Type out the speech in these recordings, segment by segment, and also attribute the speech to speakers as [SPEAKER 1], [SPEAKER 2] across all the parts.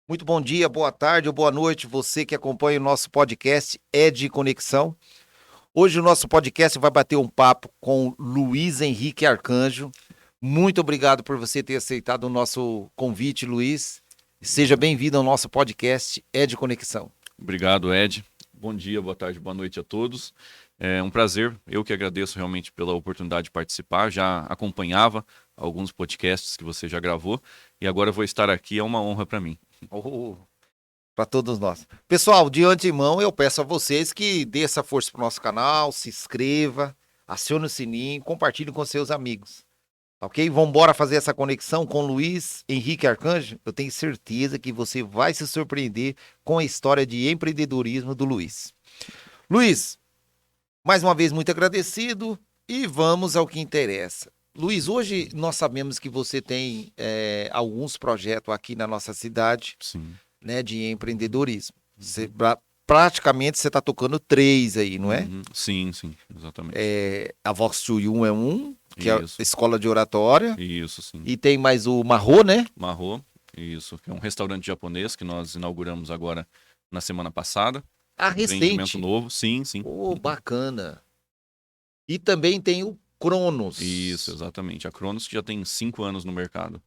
[SPEAKER 1] Muito bom dia, boa tarde ou boa noite, você que acompanha o nosso podcast de Conexão. Hoje o nosso podcast vai bater um papo com Luiz Henrique Arcanjo. Muito obrigado por você ter aceitado o nosso convite, Luiz. Seja bem-vindo ao nosso podcast de Conexão.
[SPEAKER 2] Obrigado, Ed. Bom dia, boa tarde, boa noite a todos. É um prazer, eu que agradeço realmente pela oportunidade de participar. Já acompanhava alguns podcasts que você já gravou e agora vou estar aqui, é uma honra para mim.
[SPEAKER 1] Para todos nós. Pessoal, de antemão eu peço a vocês que dê essa força para o nosso canal, se inscreva, acione o sininho, compartilhe com seus amigos. Ok? Vamos embora fazer essa conexão com Luiz Henrique Arcanjo. Eu tenho certeza que você vai se surpreender com a história de empreendedorismo do Luiz. Luiz, mais uma vez muito agradecido e vamos ao que interessa. Luiz, hoje nós sabemos que você tem alguns projetos aqui na nossa cidade,
[SPEAKER 2] Sim.
[SPEAKER 1] né, de empreendedorismo. Praticamente você está tocando três aí, não é?
[SPEAKER 2] Sim, exatamente.
[SPEAKER 1] A Vox 21 é um, que é a
[SPEAKER 2] Isso.
[SPEAKER 1] escola de oratória.
[SPEAKER 2] Isso, sim.
[SPEAKER 1] E tem mais o Marro, né?
[SPEAKER 2] Marro, isso, que é um restaurante japonês que nós inauguramos agora na semana passada. Empreendimento
[SPEAKER 1] Recente.
[SPEAKER 2] novo, sim.
[SPEAKER 1] Oh, bacana. E também tem o Cronos.
[SPEAKER 2] Isso, exatamente. A Cronos que já tem 5 anos no mercado.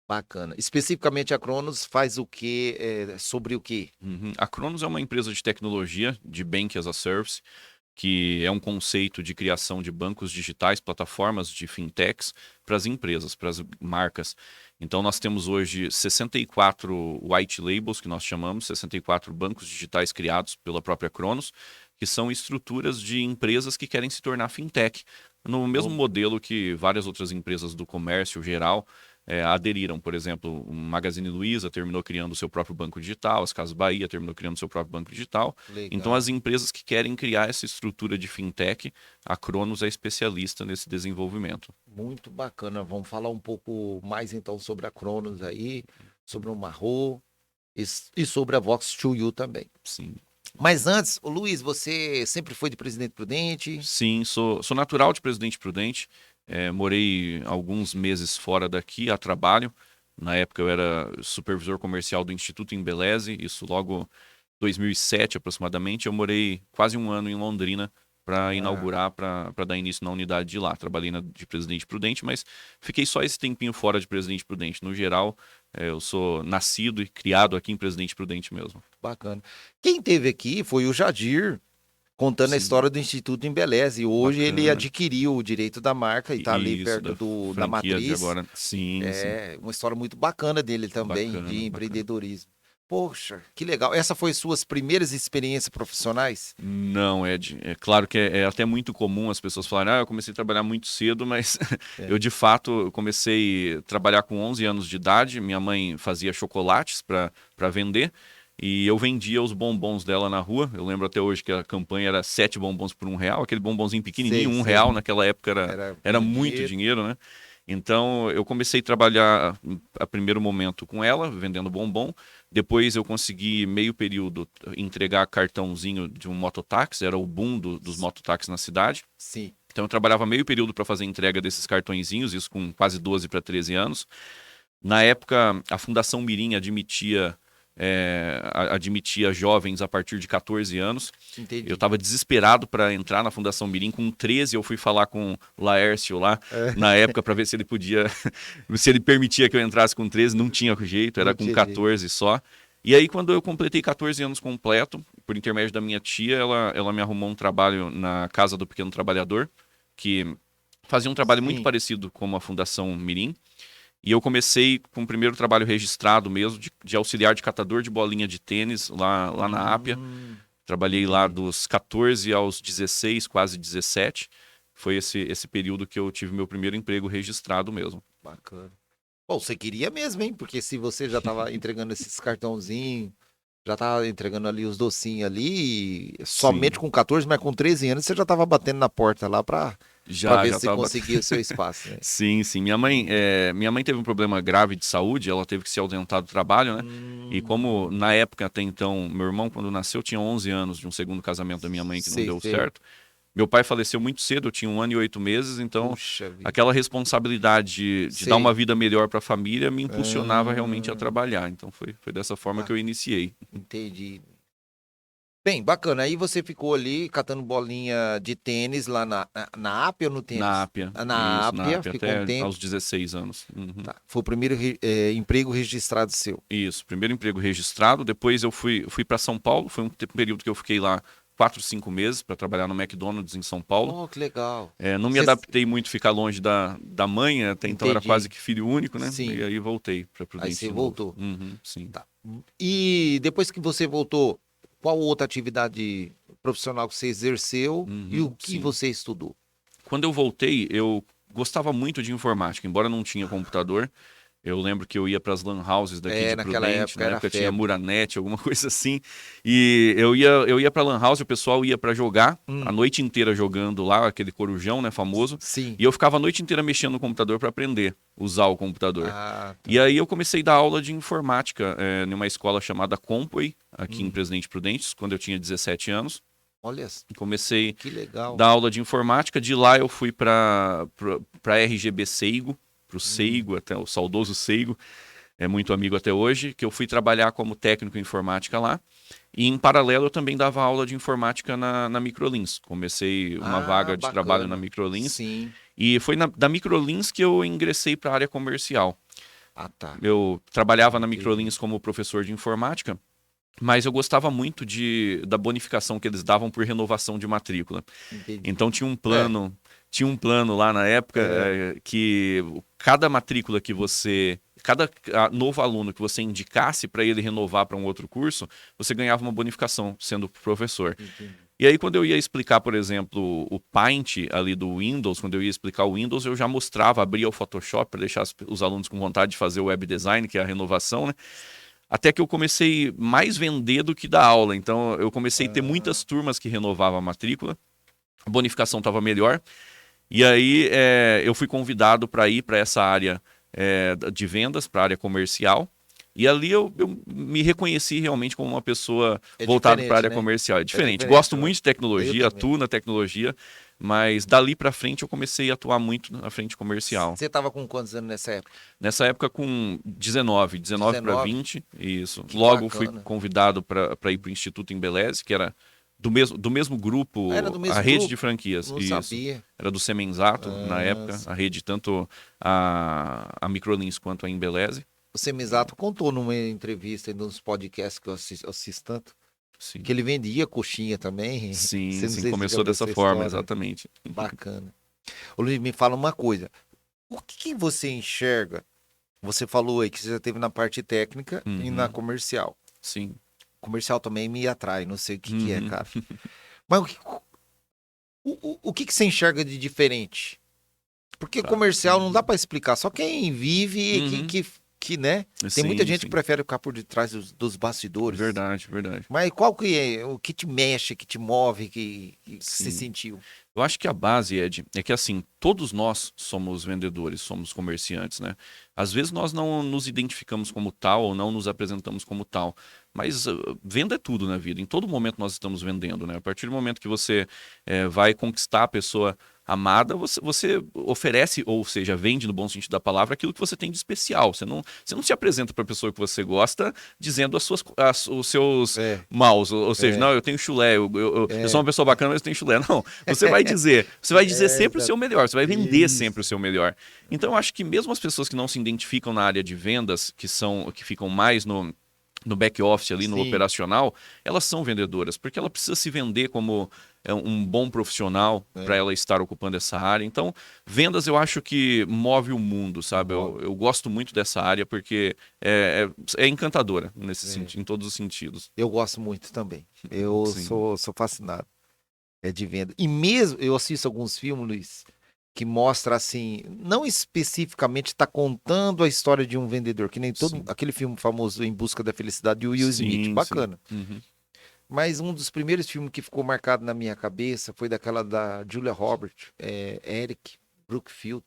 [SPEAKER 1] Bacana. Especificamente a Cronos faz o quê? Sobre o quê?
[SPEAKER 2] A Cronos é uma empresa de tecnologia, de Bank as a Service, que é um conceito de criação de bancos digitais, plataformas de fintechs para as empresas, para as marcas. Então nós temos hoje 64 white labels, que nós chamamos, 64 bancos digitais criados pela própria Cronos, que são estruturas de empresas que querem se tornar fintech, no mesmo modelo que várias outras empresas do comércio geral aderiram. Por exemplo, o Magazine Luiza terminou criando o seu próprio banco digital, as Casas Bahia terminou criando o seu próprio banco digital.
[SPEAKER 1] Legal.
[SPEAKER 2] Então, as empresas que querem criar essa estrutura de fintech, a Cronos é especialista nesse desenvolvimento.
[SPEAKER 1] Muito bacana. Vamos falar um pouco mais então sobre a Cronos aí, sobre o Marro e sobre a Vox 2U também.
[SPEAKER 2] Sim.
[SPEAKER 1] Mas antes, o Luiz, você sempre foi de Presidente Prudente?
[SPEAKER 2] Sim, sou natural de Presidente Prudente. Morei alguns meses fora daqui a trabalho. Na época eu era supervisor comercial do Instituto Embeleze, isso logo 2007 aproximadamente. Eu morei quase um ano em Londrina para inaugurar, para dar início na unidade de lá. Trabalhei de Presidente Prudente, mas fiquei só esse tempinho fora de Presidente Prudente. No geral, eu sou nascido e criado aqui em Presidente Prudente mesmo.
[SPEAKER 1] Bacana. Quem teve aqui foi o Jadir, contando a história do Instituto Embeleze. Hoje ele adquiriu o direito da marca e está ali perto da matriz.
[SPEAKER 2] Agora. Sim.
[SPEAKER 1] Uma história muito bacana dele também, de empreendedorismo. Poxa, que legal. Essa foi suas primeiras experiências profissionais?
[SPEAKER 2] Não, Ed. É claro que é até muito comum as pessoas falarem, eu comecei a trabalhar muito cedo, mas eu de fato comecei a trabalhar com 11 anos de idade. Minha mãe fazia chocolates para vender. E eu vendia os bombons dela na rua. Eu lembro até hoje que a campanha era 7 bombons por R$1. Aquele bombonzinho pequenininho, R$1 naquela época era muito dinheiro, né? Então eu comecei a trabalhar a primeiro momento com ela, vendendo bombom. Depois eu consegui meio período entregar cartãozinho de um mototáxi, era o boom dos mototáxis na cidade.
[SPEAKER 1] Sim.
[SPEAKER 2] Então eu trabalhava meio período para fazer entrega desses cartõezinhos, isso com quase 12 para 13 anos. Na época, a Fundação Mirim admitia jovens a partir de 14 anos.
[SPEAKER 1] Entendi.
[SPEAKER 2] Eu estava desesperado para entrar na Fundação Mirim. Com 13 eu fui falar com o Laércio lá, na época, para ver se ele podia, se ele permitia que eu entrasse com 13. Não tinha jeito, era com 14 só. E aí, quando eu completei 14 anos completo, por intermédio da minha tia, ela me arrumou um trabalho na Casa do Pequeno Trabalhador, que fazia um trabalho muito parecido com a Fundação Mirim. E eu comecei com o primeiro trabalho registrado mesmo, de auxiliar de catador de bolinha de tênis lá na Ápia. Trabalhei lá dos 14 aos 16, quase 17. Foi esse período que eu tive meu primeiro emprego registrado mesmo.
[SPEAKER 1] Bacana. Bom, você queria mesmo, hein? Porque se você já estava entregando esses cartãozinhos, já estava entregando ali os docinhos ali, somente com 14, mas com 13 anos você já estava batendo na porta lá para ver se conseguia o seu espaço. Né?
[SPEAKER 2] Sim. Minha mãe teve um problema grave de saúde, ela teve que se ausentar do trabalho, né? E como na época até então, meu irmão quando nasceu tinha 11 anos de um segundo casamento da minha mãe que não deu certo. Meu pai faleceu muito cedo, eu tinha 1 ano e 8 meses, então
[SPEAKER 1] Puxa vida.
[SPEAKER 2] aquela responsabilidade de
[SPEAKER 1] Sei.
[SPEAKER 2] dar uma vida melhor para a família me impulsionava realmente a
[SPEAKER 1] Ah,
[SPEAKER 2] trabalhar. Então foi dessa forma que eu iniciei.
[SPEAKER 1] entendi. Bem, bacana. Aí você ficou ali catando bolinha de tênis lá na Ápia ou no
[SPEAKER 2] Na
[SPEAKER 1] tênis?
[SPEAKER 2] Ápia,
[SPEAKER 1] Na
[SPEAKER 2] isso, na
[SPEAKER 1] Ápia,
[SPEAKER 2] Ápia,
[SPEAKER 1] ficou um
[SPEAKER 2] até
[SPEAKER 1] tempo.
[SPEAKER 2] aos 16 anos. Uhum.
[SPEAKER 1] Tá. Foi o primeiro emprego registrado seu.
[SPEAKER 2] Isso, primeiro emprego registrado, depois eu fui para São Paulo, foi um período que eu fiquei lá 4, 5 meses para trabalhar no McDonald's em São Paulo.
[SPEAKER 1] Oh, que legal.
[SPEAKER 2] Não me adaptei muito a ficar longe da mãe, até então era
[SPEAKER 1] Entendi.
[SPEAKER 2] quase que filho único, né?
[SPEAKER 1] Sim.
[SPEAKER 2] E aí voltei para
[SPEAKER 1] Aí
[SPEAKER 2] Prudente
[SPEAKER 1] você
[SPEAKER 2] de novo.
[SPEAKER 1] voltou.
[SPEAKER 2] Uhum, sim.
[SPEAKER 1] Tá. E depois que você voltou, qual outra atividade profissional que você exerceu e o que
[SPEAKER 2] sim.
[SPEAKER 1] você estudou?
[SPEAKER 2] Quando eu voltei, eu gostava muito de informática, embora não tinha computador. Eu lembro que eu ia para as lan houses daqui de
[SPEAKER 1] Naquela
[SPEAKER 2] Prudente,
[SPEAKER 1] época
[SPEAKER 2] na
[SPEAKER 1] era
[SPEAKER 2] época tinha
[SPEAKER 1] febre.
[SPEAKER 2] Muranet, alguma coisa assim. E eu ia para lan house, o pessoal ia para jogar, a noite inteira jogando lá, aquele corujão, né, famoso.
[SPEAKER 1] Sim.
[SPEAKER 2] E eu ficava a noite inteira mexendo no computador para aprender a usar o computador.
[SPEAKER 1] Ah, tá.
[SPEAKER 2] E aí eu comecei a dar aula de informática numa escola chamada Compway, aqui em Presidente Prudentes, quando eu tinha 17 anos.
[SPEAKER 1] Olha,
[SPEAKER 2] Comecei
[SPEAKER 1] que legal.
[SPEAKER 2] a dar aula de informática. De lá eu fui para RGB Seigo, para o Seigo, até o saudoso Seigo, é muito amigo até hoje, que eu fui trabalhar como técnico em informática lá. E em paralelo eu também dava aula de informática na Microlins. Comecei uma vaga de trabalho na Microlins.
[SPEAKER 1] Sim.
[SPEAKER 2] E foi da Microlins que eu ingressei para a área comercial.
[SPEAKER 1] Ah, tá.
[SPEAKER 2] Eu trabalhava na Microlins como professor de informática, mas eu gostava muito da bonificação que eles davam por renovação de matrícula.
[SPEAKER 1] Entendi.
[SPEAKER 2] Então tinha um plano lá na época que cada matrícula que cada novo aluno que você indicasse para ele renovar para um outro curso, você ganhava uma bonificação sendo professor.
[SPEAKER 1] Entendi.
[SPEAKER 2] E aí quando eu ia explicar, por exemplo, o Paint ali do Windows, quando eu ia explicar o Windows, eu já mostrava, abria o Photoshop para deixar os alunos com vontade de fazer o web design, que é a renovação, né? Até que eu comecei mais vender do que dar aula. Então eu comecei a ter muitas turmas que renovavam a matrícula, a bonificação estava melhor. E aí eu fui convidado para ir para essa área de vendas, para a área comercial. E ali eu me reconheci realmente como uma pessoa voltada para a área comercial. É diferente. Gosto muito de tecnologia, atuo na tecnologia, mas dali para frente eu comecei a atuar muito na frente comercial.
[SPEAKER 1] Você estava com quantos anos nessa época?
[SPEAKER 2] Nessa época com 19 para 20, isso.
[SPEAKER 1] Que
[SPEAKER 2] Logo
[SPEAKER 1] bacana.
[SPEAKER 2] fui convidado para ir para o Instituto Embeleze, que era do mesmo grupo,
[SPEAKER 1] Era do mesmo
[SPEAKER 2] a rede
[SPEAKER 1] grupo?
[SPEAKER 2] de franquias.
[SPEAKER 1] Não
[SPEAKER 2] isso.
[SPEAKER 1] sabia.
[SPEAKER 2] Era do Semenzato na época, a rede, tanto a Microlins quanto a Embeleze.
[SPEAKER 1] O Semizato contou numa entrevista, nos podcasts que eu assisto tanto,
[SPEAKER 2] Sim.
[SPEAKER 1] que ele vendia coxinha também.
[SPEAKER 2] Sim,
[SPEAKER 1] Você não sei se
[SPEAKER 2] começou
[SPEAKER 1] já viu
[SPEAKER 2] dessa
[SPEAKER 1] essa
[SPEAKER 2] forma,
[SPEAKER 1] história.
[SPEAKER 2] exatamente.
[SPEAKER 1] Bacana. Ô Luiz, me fala uma coisa. O que você enxerga? Você falou aí que você já teve na parte técnica e na comercial.
[SPEAKER 2] Sim.
[SPEAKER 1] Comercial também me atrai, não sei o que é, cara. Mas o que você enxerga de diferente? Porque comercial não dá pra explicar, só quem vive que né? Tem muita gente que prefere ficar por detrás dos bastidores.
[SPEAKER 2] Verdade.
[SPEAKER 1] Mas qual que é o que te mexe, que te move, que você sentiu?
[SPEAKER 2] Eu acho que a base, Ed, é que assim, todos nós somos vendedores, somos comerciantes, né? Às vezes nós não nos identificamos como tal ou não nos apresentamos como tal, mas venda é tudo na vida, em todo momento nós estamos vendendo, né? A partir do momento que você vai conquistar a pessoa amada, você oferece, ou seja, vende no bom sentido da palavra, aquilo que você tem de especial. Você não se apresenta para a pessoa que você gosta dizendo os seus maus, ou seja, não, eu tenho chulé, eu sou uma pessoa bacana, mas eu tenho chulé. Não, você vai dizer sempre o seu melhor, você vai vender sempre o seu melhor. Então, eu acho que mesmo as pessoas que não se identificam na área de vendas, que ficam mais no back office ali, no operacional, elas são vendedoras, porque ela precisa se vender como um bom profissional para ela estar ocupando essa área. Então, vendas eu acho que move o mundo, sabe? Eu gosto muito dessa área porque é encantadora nesse sentido, em todos os sentidos.
[SPEAKER 1] Eu gosto muito também. Eu sou fascinado de venda. E mesmo, eu assisto alguns filmes, Luiz, que mostra assim, não especificamente está contando a história de um vendedor, que nem aquele filme famoso Em Busca da Felicidade de Will Smith, bacana. Mas um dos primeiros filmes que ficou marcado na minha cabeça foi daquela da Julia Roberts, Eric Brookfield.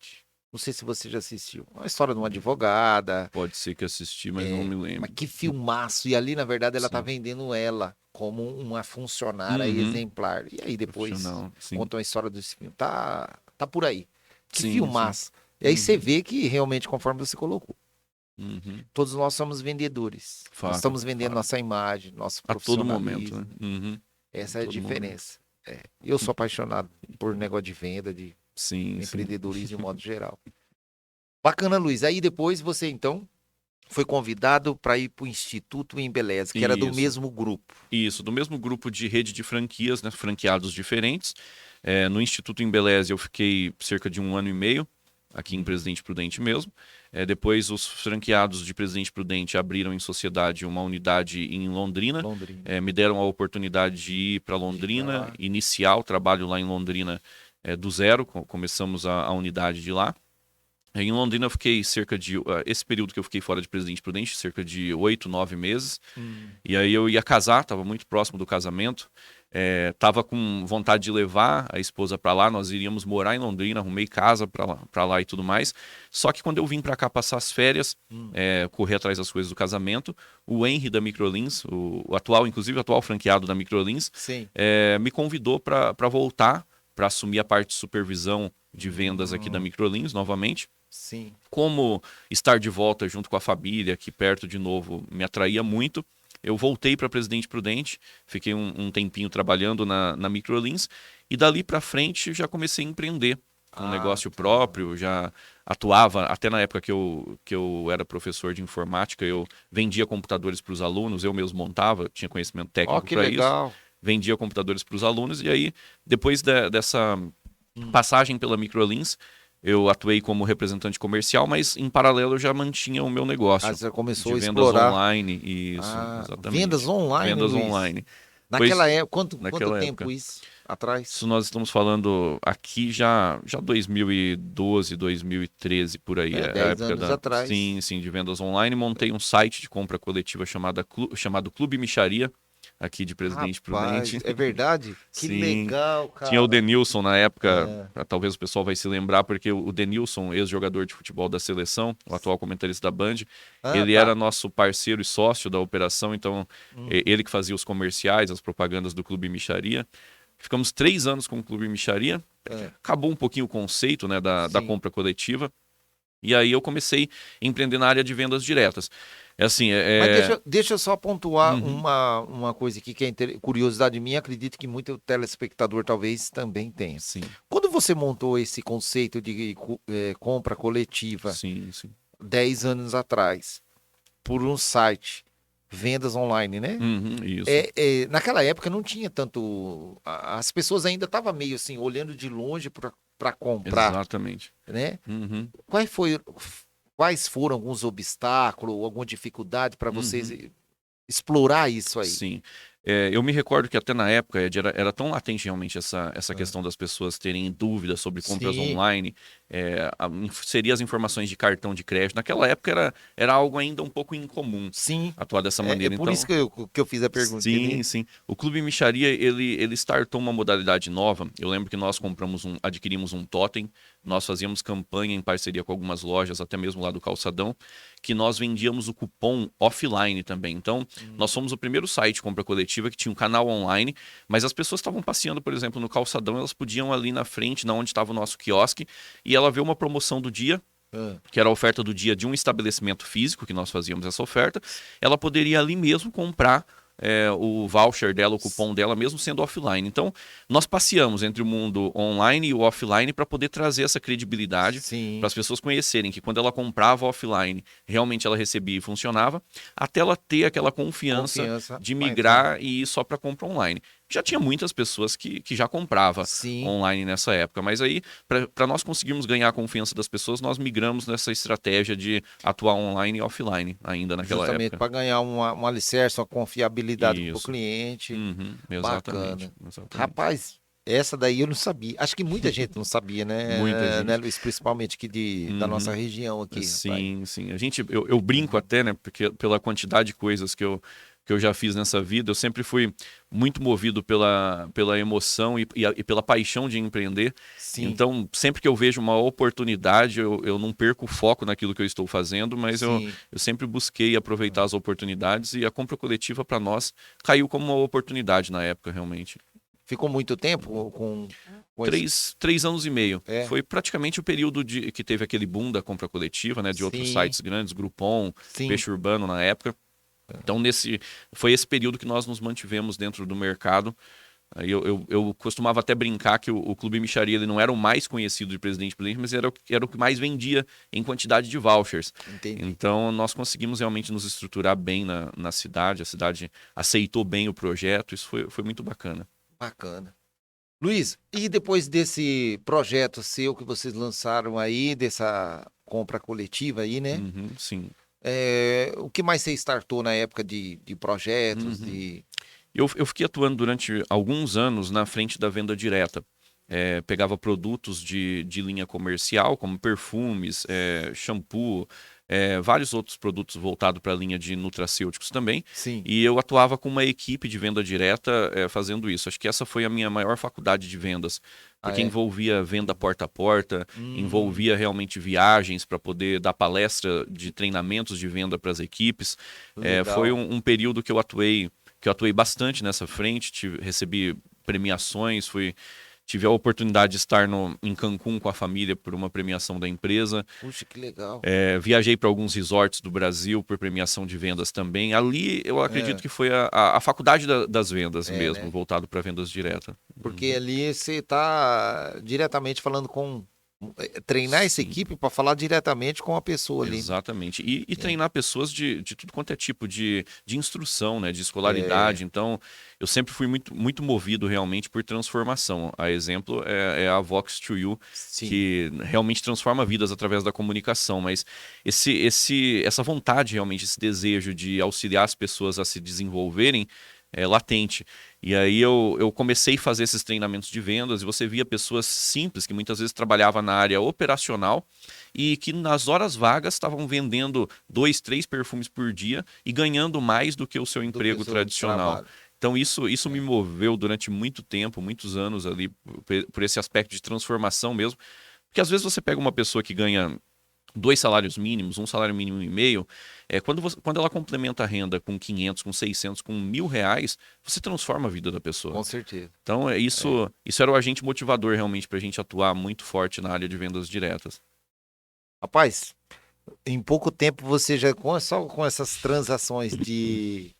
[SPEAKER 1] Não sei se você já assistiu. Uma história de uma advogada.
[SPEAKER 2] Pode ser que assisti, mas não me lembro.
[SPEAKER 1] Mas que filmaço. E ali, na verdade, ela tá
[SPEAKER 2] Sim.
[SPEAKER 1] vendendo ela como uma funcionária
[SPEAKER 2] Uhum.
[SPEAKER 1] exemplar. E aí depois
[SPEAKER 2] Profissional, sim.
[SPEAKER 1] conta uma história desse filme. Tá por aí. Que
[SPEAKER 2] Sim, sim.
[SPEAKER 1] filmaço. E aí você
[SPEAKER 2] Uhum.
[SPEAKER 1] vê que realmente, conforme você colocou,
[SPEAKER 2] Uhum.
[SPEAKER 1] todos nós somos vendedores. Nós
[SPEAKER 2] Fato,
[SPEAKER 1] estamos vendendo
[SPEAKER 2] fato.
[SPEAKER 1] nossa imagem, nosso
[SPEAKER 2] A todo momento, né?
[SPEAKER 1] profissionalismo.
[SPEAKER 2] Uhum.
[SPEAKER 1] Essa
[SPEAKER 2] A
[SPEAKER 1] é a
[SPEAKER 2] todo momento.
[SPEAKER 1] diferença. Eu sou apaixonado por negócio de venda, de
[SPEAKER 2] Sim, sim.
[SPEAKER 1] empreendedorismo de modo geral. Bacana, Luiz. Aí depois você, então, foi convidado para ir para o Instituto Embeleze, que era do
[SPEAKER 2] Isso.
[SPEAKER 1] mesmo grupo.
[SPEAKER 2] Isso, do mesmo grupo de rede de franquias, né? Franqueados diferentes. No Instituto Embeleze eu fiquei cerca de 1 ano e meio, aqui em Presidente Prudente mesmo. Depois os franqueados de Presidente Prudente abriram em sociedade uma unidade em Londrina.
[SPEAKER 1] Londrina.
[SPEAKER 2] Me deram a oportunidade de ir para Londrina,
[SPEAKER 1] lá.
[SPEAKER 2] iniciar o trabalho lá em Londrina do zero. Começamos a unidade de lá. Em Londrina eu fiquei cerca de... esse período que eu fiquei fora de Presidente Prudente, cerca de 8, 9 meses. E aí eu ia casar, estava muito próximo do casamento. Tava com vontade de levar a esposa para lá, nós iríamos morar em Londrina, arrumei casa para lá e tudo mais. Só que quando eu vim para cá passar as férias, correr atrás das coisas do casamento, o Henry da Microlins, inclusive o atual franqueado da Microlins, me convidou para voltar, para assumir a parte de supervisão de vendas aqui da Microlins novamente.
[SPEAKER 1] Sim.
[SPEAKER 2] Como estar de volta junto com a família, aqui perto de novo, me atraía muito. Eu voltei para Presidente Prudente, fiquei um tempinho trabalhando na Microlins e dali para frente já comecei a empreender com um negócio próprio, já atuava, até na época que eu era professor de informática, eu vendia computadores para os alunos, eu mesmo montava, tinha conhecimento técnico para isso, vendia computadores para os alunos e aí, depois dessa passagem pela Microlins, eu atuei como representante comercial, mas em paralelo eu já mantinha o meu negócio.
[SPEAKER 1] Você começou
[SPEAKER 2] de
[SPEAKER 1] a
[SPEAKER 2] vendas
[SPEAKER 1] explorar.
[SPEAKER 2] online, isso, exatamente.
[SPEAKER 1] Vendas online,
[SPEAKER 2] Vendas
[SPEAKER 1] Luiz?
[SPEAKER 2] online.
[SPEAKER 1] Naquela época,
[SPEAKER 2] naquela
[SPEAKER 1] quanto tempo
[SPEAKER 2] época.
[SPEAKER 1] isso atrás?
[SPEAKER 2] Isso nós estamos falando aqui já 2012, 2013, por aí.
[SPEAKER 1] 10 anos atrás.
[SPEAKER 2] Sim, de vendas online. Montei um site de compra coletiva chamado Clube Micharia, aqui de Presidente Prudente.
[SPEAKER 1] É verdade? Que legal, cara.
[SPEAKER 2] Tinha o Denilson na época, talvez o pessoal vai se lembrar, porque o Denilson, ex-jogador de futebol da seleção, o atual comentarista da Band, ele era nosso parceiro e sócio da operação, então ele que fazia os comerciais, as propagandas do Clube Micharia. Ficamos 3 anos com o Clube Micharia, acabou um pouquinho o conceito, né, da compra coletiva, e aí eu comecei a empreender na área de vendas diretas.
[SPEAKER 1] Mas deixa eu só pontuar uma coisa aqui que é curiosidade minha, acredito que muito telespectador talvez também tenha.
[SPEAKER 2] Sim.
[SPEAKER 1] Quando você montou esse conceito de compra coletiva 10 anos atrás, por um site, vendas online, né?
[SPEAKER 2] Isso.
[SPEAKER 1] Naquela época não tinha tanto... As pessoas ainda estavam meio assim, olhando de longe para comprar.
[SPEAKER 2] Exatamente.
[SPEAKER 1] Né? Quais foram alguns obstáculos, alguma dificuldade para vocês explorar isso aí?
[SPEAKER 2] Sim. Eu me recordo que até na época era tão latente realmente essa questão das pessoas terem dúvidas sobre compras online, inserir as informações de cartão de crédito. Naquela época era algo ainda um pouco incomum atuar dessa maneira.
[SPEAKER 1] Por isso que eu fiz a pergunta.
[SPEAKER 2] Sim. O Clube Micharia, ele startou uma modalidade nova. Eu lembro que nós adquirimos um totem, nós fazíamos campanha em parceria com algumas lojas, até mesmo lá do Calçadão, que nós vendíamos o cupom offline também. Então, nós fomos o primeiro site de compra coletiva que tinha um canal online, mas as pessoas estavam passeando, por exemplo, no Calçadão, elas podiam ali na frente, na onde estava o nosso quiosque, e ela vê uma promoção do dia, que era a oferta do dia de um estabelecimento físico, que nós fazíamos essa oferta, ela poderia ali mesmo comprar o voucher dela, o cupom dela, mesmo sendo offline. Então, nós passeamos entre o mundo online e o offline para poder trazer essa credibilidade para as pessoas conhecerem que quando ela comprava offline, realmente ela recebia e funcionava, até ela ter aquela confiança de migrar e ir só para compra online. Já tinha muitas pessoas que já compravam online nessa época, mas aí, para nós conseguirmos ganhar a confiança das pessoas, nós migramos nessa estratégia de atuar online e offline ainda naquela época.
[SPEAKER 1] Justamente para ganhar um alicerce, uma confiabilidade para o cliente.
[SPEAKER 2] Exatamente.
[SPEAKER 1] Rapaz, essa daí eu não sabia. Acho que muita gente não sabia, né?
[SPEAKER 2] Muita gente.
[SPEAKER 1] Né, Luiz? Principalmente aqui da nossa região aqui.
[SPEAKER 2] Sim. Eu brinco até, né? Porque pela quantidade de coisas que eu que eu já fiz nessa vida. Eu sempre fui muito movido pela emoção e pela paixão de empreender.
[SPEAKER 1] Sim.
[SPEAKER 2] Então, sempre que eu vejo uma oportunidade, eu não perco o foco naquilo que eu estou fazendo, mas eu sempre busquei aproveitar as oportunidades, e a compra coletiva, para nós, caiu como uma oportunidade na época, realmente.
[SPEAKER 1] Ficou muito tempo com
[SPEAKER 2] 3 anos e meio.
[SPEAKER 1] É.
[SPEAKER 2] Foi praticamente o período que teve aquele boom da compra coletiva, né? De outros sites grandes, Groupon, Peixe Urbano na época. Então, foi esse período que nós nos mantivemos dentro do mercado. Eu costumava até brincar que o Clube Mixaria, ele não era o mais conhecido de Presidente Prudente, mas era o que mais vendia em quantidade de vouchers.
[SPEAKER 1] Entendi.
[SPEAKER 2] Então, nós conseguimos realmente nos estruturar bem na cidade. A cidade aceitou bem o projeto. Isso foi muito bacana.
[SPEAKER 1] Bacana. Luiz, e depois desse projeto seu que vocês lançaram aí, dessa compra coletiva aí, né?
[SPEAKER 2] Uhum, sim.
[SPEAKER 1] O que mais você startou na época de projetos?
[SPEAKER 2] Eu fiquei atuando durante alguns anos na frente da venda direta. Pegava produtos de linha comercial, como perfumes, shampoo, vários outros produtos voltados para a linha de nutracêuticos também.
[SPEAKER 1] Sim.
[SPEAKER 2] E eu atuava com uma equipe de venda direta fazendo isso. Acho que essa foi a minha maior faculdade de vendas, porque envolvia venda porta a porta, envolvia realmente viagens para poder dar palestra de treinamentos de venda para as equipes. Foi um período que eu atuei bastante nessa frente, recebi premiações, tive a oportunidade de estar em Cancún com a família por uma premiação da empresa.
[SPEAKER 1] Puxa, que legal.
[SPEAKER 2] Viajei para alguns resorts do Brasil por premiação de vendas também. Ali eu acredito que foi a faculdade das vendas mesmo, né? Voltado para vendas diretas.
[SPEAKER 1] Porque ali você está diretamente falando com... Treinar essa equipe para falar diretamente com a pessoa ali.
[SPEAKER 2] Exatamente. E treinar pessoas de tudo quanto é tipo de instrução, né? De escolaridade. Então, eu sempre fui muito, muito movido realmente por transformação. A exemplo é a Vox to You, que realmente transforma vidas através da comunicação. Mas essa vontade realmente, esse desejo de auxiliar as pessoas a se desenvolverem é latente. E aí eu comecei a fazer esses treinamentos de vendas, e você via pessoas simples que muitas vezes trabalhavam na área operacional e que nas horas vagas estavam vendendo 2, 3 perfumes por dia e ganhando mais do que o seu emprego tradicional. Então isso me moveu durante muito tempo, muitos anos ali, por esse aspecto de transformação mesmo. Porque às vezes você pega uma pessoa que ganha 2 salários mínimos, 1 salário mínimo e meio, quando ela complementa a renda com 500, com 600, com R$1.000, você transforma a vida da pessoa.
[SPEAKER 1] Com certeza.
[SPEAKER 2] Então, isso era o agente motivador realmente para a gente atuar muito forte na área de vendas diretas.
[SPEAKER 1] Rapaz, em pouco tempo você já, só com essas transações de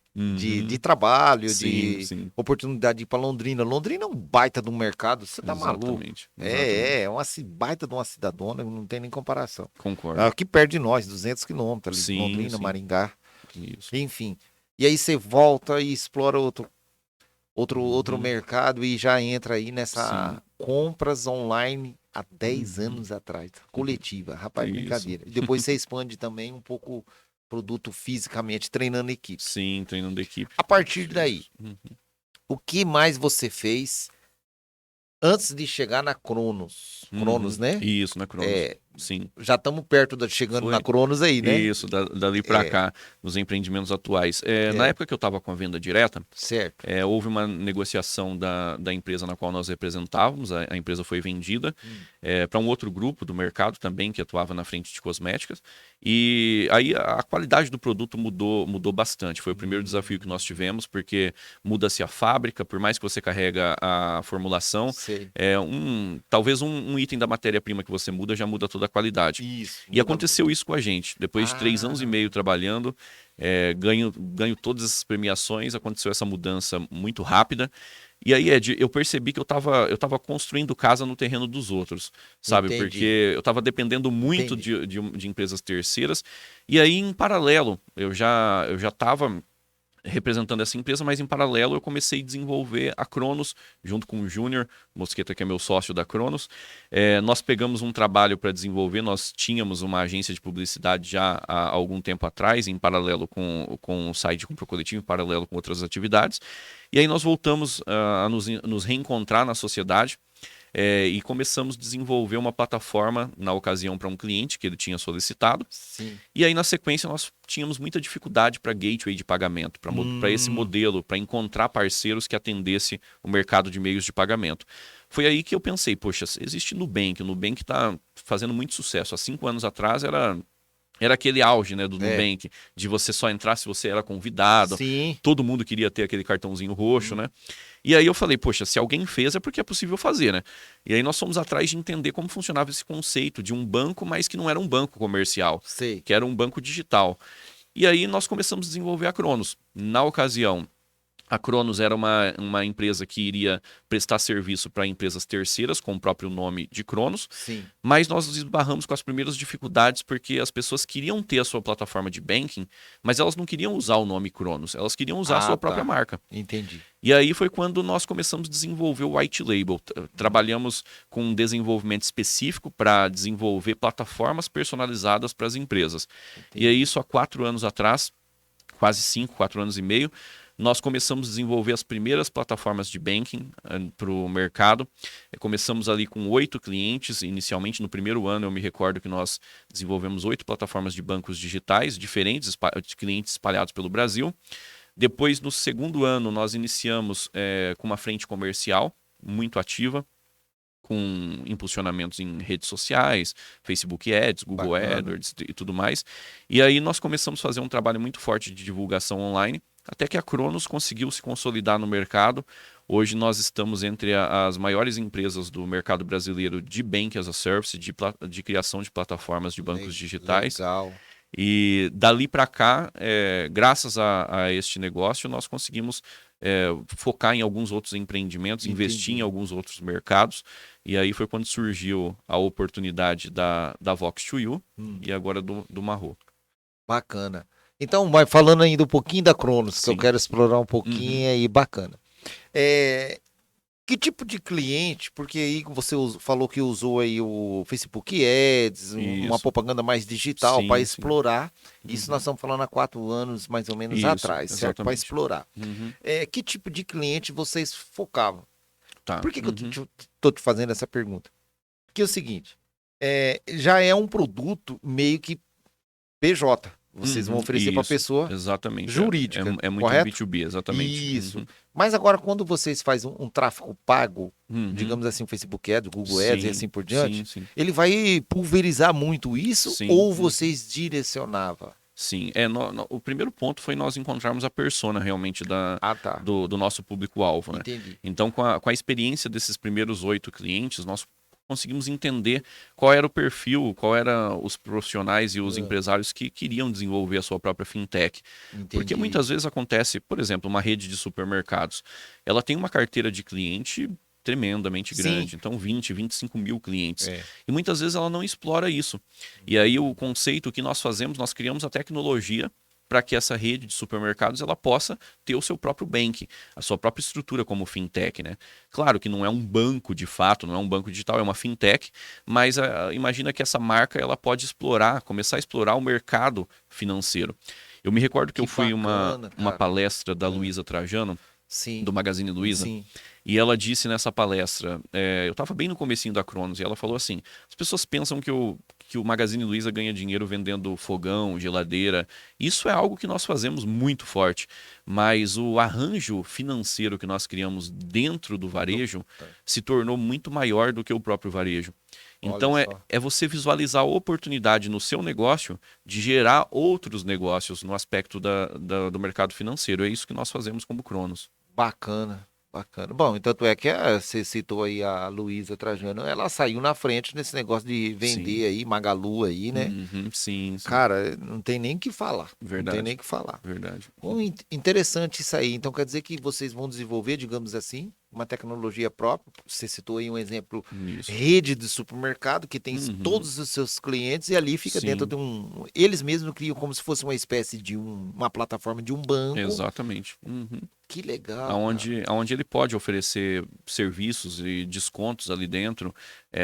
[SPEAKER 1] trabalho, de oportunidade de ir para Londrina. Londrina é um baita de um mercado, você tá maluco. É uma baita de uma cidadona, não tem nem comparação.
[SPEAKER 2] Concordo.
[SPEAKER 1] Aqui perto de nós, 200 quilômetros ali, Londrina, Maringá. Isso. Enfim. E aí você volta e explora outro mercado e já entra aí nessa compras online há 10 anos atrás. Coletiva, rapaz, brincadeira. E depois você expande também um pouco produto fisicamente, treinando equipe.
[SPEAKER 2] Sim, treinando equipe.
[SPEAKER 1] A partir daí, o que mais você fez antes de chegar na Cronos? Cronos, né?
[SPEAKER 2] Isso, na Cronos. Sim.
[SPEAKER 1] Já estamos perto chegando na Cronos aí, né?
[SPEAKER 2] Isso, dali para cá, nos empreendimentos atuais. Na época que eu estava com a venda direta, houve uma negociação da empresa na qual nós representávamos, a empresa foi vendida para um outro grupo do mercado também, que atuava na frente de cosméticas, e aí a qualidade do produto mudou bastante. Foi o primeiro desafio que nós tivemos, porque muda-se a fábrica, por mais que você carrega a formulação, talvez um item da matéria-prima que você muda, já muda toda a qualidade. E aconteceu isso com a gente. Depois de 3 anos e meio trabalhando, ganho todas essas premiações, aconteceu essa mudança muito rápida. E aí, Ed, eu percebi que eu tava construindo casa no terreno dos outros, sabe?
[SPEAKER 1] Entendi.
[SPEAKER 2] Porque eu estava dependendo muito de empresas terceiras. E aí, em paralelo, eu já estava representando essa empresa, mas em paralelo eu comecei a desenvolver a Cronos, junto com o Júnior Mosqueta, que é meu sócio da Cronos. Nós pegamos um trabalho para desenvolver, nós tínhamos uma agência de publicidade já há algum tempo atrás, em paralelo com o site de compra coletiva, em paralelo com outras atividades. E aí nós voltamos a nos reencontrar na sociedade. e começamos a desenvolver uma plataforma, na ocasião, para um cliente que ele tinha solicitado.
[SPEAKER 1] Sim.
[SPEAKER 2] E aí, na sequência, nós tínhamos muita dificuldade para gateway de pagamento, para esse modelo, para encontrar parceiros que atendesse o mercado de meios de pagamento. Foi aí que eu pensei, poxa, existe Nubank, o Nubank está fazendo muito sucesso. Há 5 anos atrás era aquele auge, né, do Nubank, de você só entrar se você era convidado.
[SPEAKER 1] Sim.
[SPEAKER 2] Todo mundo queria ter aquele cartãozinho roxo, né? E aí eu falei, poxa, se alguém fez é porque é possível fazer, né? E aí nós fomos atrás de entender como funcionava esse conceito de um banco, mas que não era um banco comercial,
[SPEAKER 1] Sei.
[SPEAKER 2] que era um banco digital. E aí nós começamos a desenvolver a Cronos. Na ocasião, a Cronos era uma empresa que iria prestar serviço para empresas terceiras, com o próprio nome de Cronos,
[SPEAKER 1] Sim.
[SPEAKER 2] mas nós nos esbarramos com as primeiras dificuldades porque as pessoas queriam ter a sua plataforma de banking, mas elas não queriam usar o nome Cronos, elas queriam usar a sua própria marca.
[SPEAKER 1] Entendi.
[SPEAKER 2] E aí foi quando nós começamos a desenvolver o White Label. Trabalhamos com um desenvolvimento específico para desenvolver plataformas personalizadas para as empresas.
[SPEAKER 1] Entendi.
[SPEAKER 2] E aí isso há 4 anos atrás, quase 5, 4 anos e meio, nós começamos a desenvolver as primeiras plataformas de banking para o mercado. Começamos ali com 8 clientes. Inicialmente, no primeiro ano, eu me recordo que nós desenvolvemos 8 plataformas de bancos digitais, diferentes, de clientes espalhados pelo Brasil. Depois, no segundo ano, nós iniciamos com uma frente comercial muito ativa, com impulsionamentos em redes sociais, Facebook Ads, Google AdWords e tudo mais. E aí nós começamos a fazer um trabalho muito forte de divulgação online, até que a Cronos conseguiu se consolidar no mercado. Hoje nós estamos entre as maiores empresas do mercado brasileiro de Bank as a Service, de criação de plataformas de bancos digitais.
[SPEAKER 1] Legal.
[SPEAKER 2] E dali para cá, graças a este negócio, nós conseguimos focar em alguns outros empreendimentos, investir em alguns outros mercados. E aí foi quando surgiu a oportunidade da Vox2U e agora do Marro.
[SPEAKER 1] Bacana. Então, vai falando ainda um pouquinho da Cronos, que
[SPEAKER 2] Sim.
[SPEAKER 1] eu quero explorar um pouquinho aí, bacana. Que tipo de cliente, porque aí você falou que usou aí o Facebook Ads, uma propaganda mais digital para explorar. Isso nós estamos falando há 4 anos, mais ou menos, atrás, certo? Para explorar. Que tipo de cliente vocês focavam?
[SPEAKER 2] Tá.
[SPEAKER 1] Por que eu estou te fazendo essa pergunta? Porque é o seguinte, já é um produto meio que PJ. Vocês vão oferecer para a pessoa jurídica,
[SPEAKER 2] é muito
[SPEAKER 1] correto?
[SPEAKER 2] B2B, exatamente.
[SPEAKER 1] Isso. Mas agora, quando vocês fazem um tráfego pago, digamos assim, o Facebook Ads, o Google Ads e assim por diante, ele vai pulverizar muito isso ou vocês direcionavam?
[SPEAKER 2] Sim, o primeiro ponto foi nós encontrarmos a persona realmente do nosso público-alvo. Né?
[SPEAKER 1] Entendi.
[SPEAKER 2] Então, com a experiência desses primeiros 8 clientes, nós conseguimos entender qual era o perfil, qual eram os profissionais e os empresários que queriam desenvolver a sua própria fintech.
[SPEAKER 1] Entendi.
[SPEAKER 2] Porque muitas vezes acontece, por exemplo, uma rede de supermercados, ela tem uma carteira de cliente tremendamente grande, então 20, 25 mil clientes. E muitas vezes ela não explora isso. E aí o conceito que nós fazemos, nós criamos a tecnologia para que essa rede de supermercados ela possa ter o seu próprio banking, a sua própria estrutura como fintech, né? Claro que não é um banco de fato, não é um banco digital, é uma fintech, mas imagina que essa marca ela pode começar a explorar o mercado financeiro. Eu me recordo que eu fui uma palestra da Luísa Trajano, do Magazine Luiza, e ela disse nessa palestra, eu estava bem no comecinho da Cronos, e ela falou assim, as pessoas pensam que o Magazine Luiza ganha dinheiro vendendo fogão, geladeira. Isso é algo que nós fazemos muito forte. Mas o arranjo financeiro que nós criamos dentro do varejo se tornou muito maior do que o próprio varejo. Então é você visualizar a oportunidade no seu negócio de gerar outros negócios no aspecto do mercado financeiro. É isso que nós fazemos como Cronos.
[SPEAKER 1] Bacana. Bacana. Bom, tanto é que você citou aí a Luísa Trajano, ela saiu na frente nesse negócio de vender aí, Magalu aí, né?
[SPEAKER 2] Sim.
[SPEAKER 1] Cara, não tem nem o que falar.
[SPEAKER 2] Verdade.
[SPEAKER 1] Não tem nem o que falar.
[SPEAKER 2] Verdade.
[SPEAKER 1] Interessante isso aí. Então quer dizer que vocês vão desenvolver, digamos assim, uma tecnologia própria. Você citou aí um exemplo, rede de supermercado, que tem todos os seus clientes e ali fica dentro de eles mesmos criam como se fosse uma espécie de uma plataforma de um banco.
[SPEAKER 2] Exatamente.
[SPEAKER 1] Que legal.
[SPEAKER 2] Onde ele pode oferecer serviços e descontos ali dentro,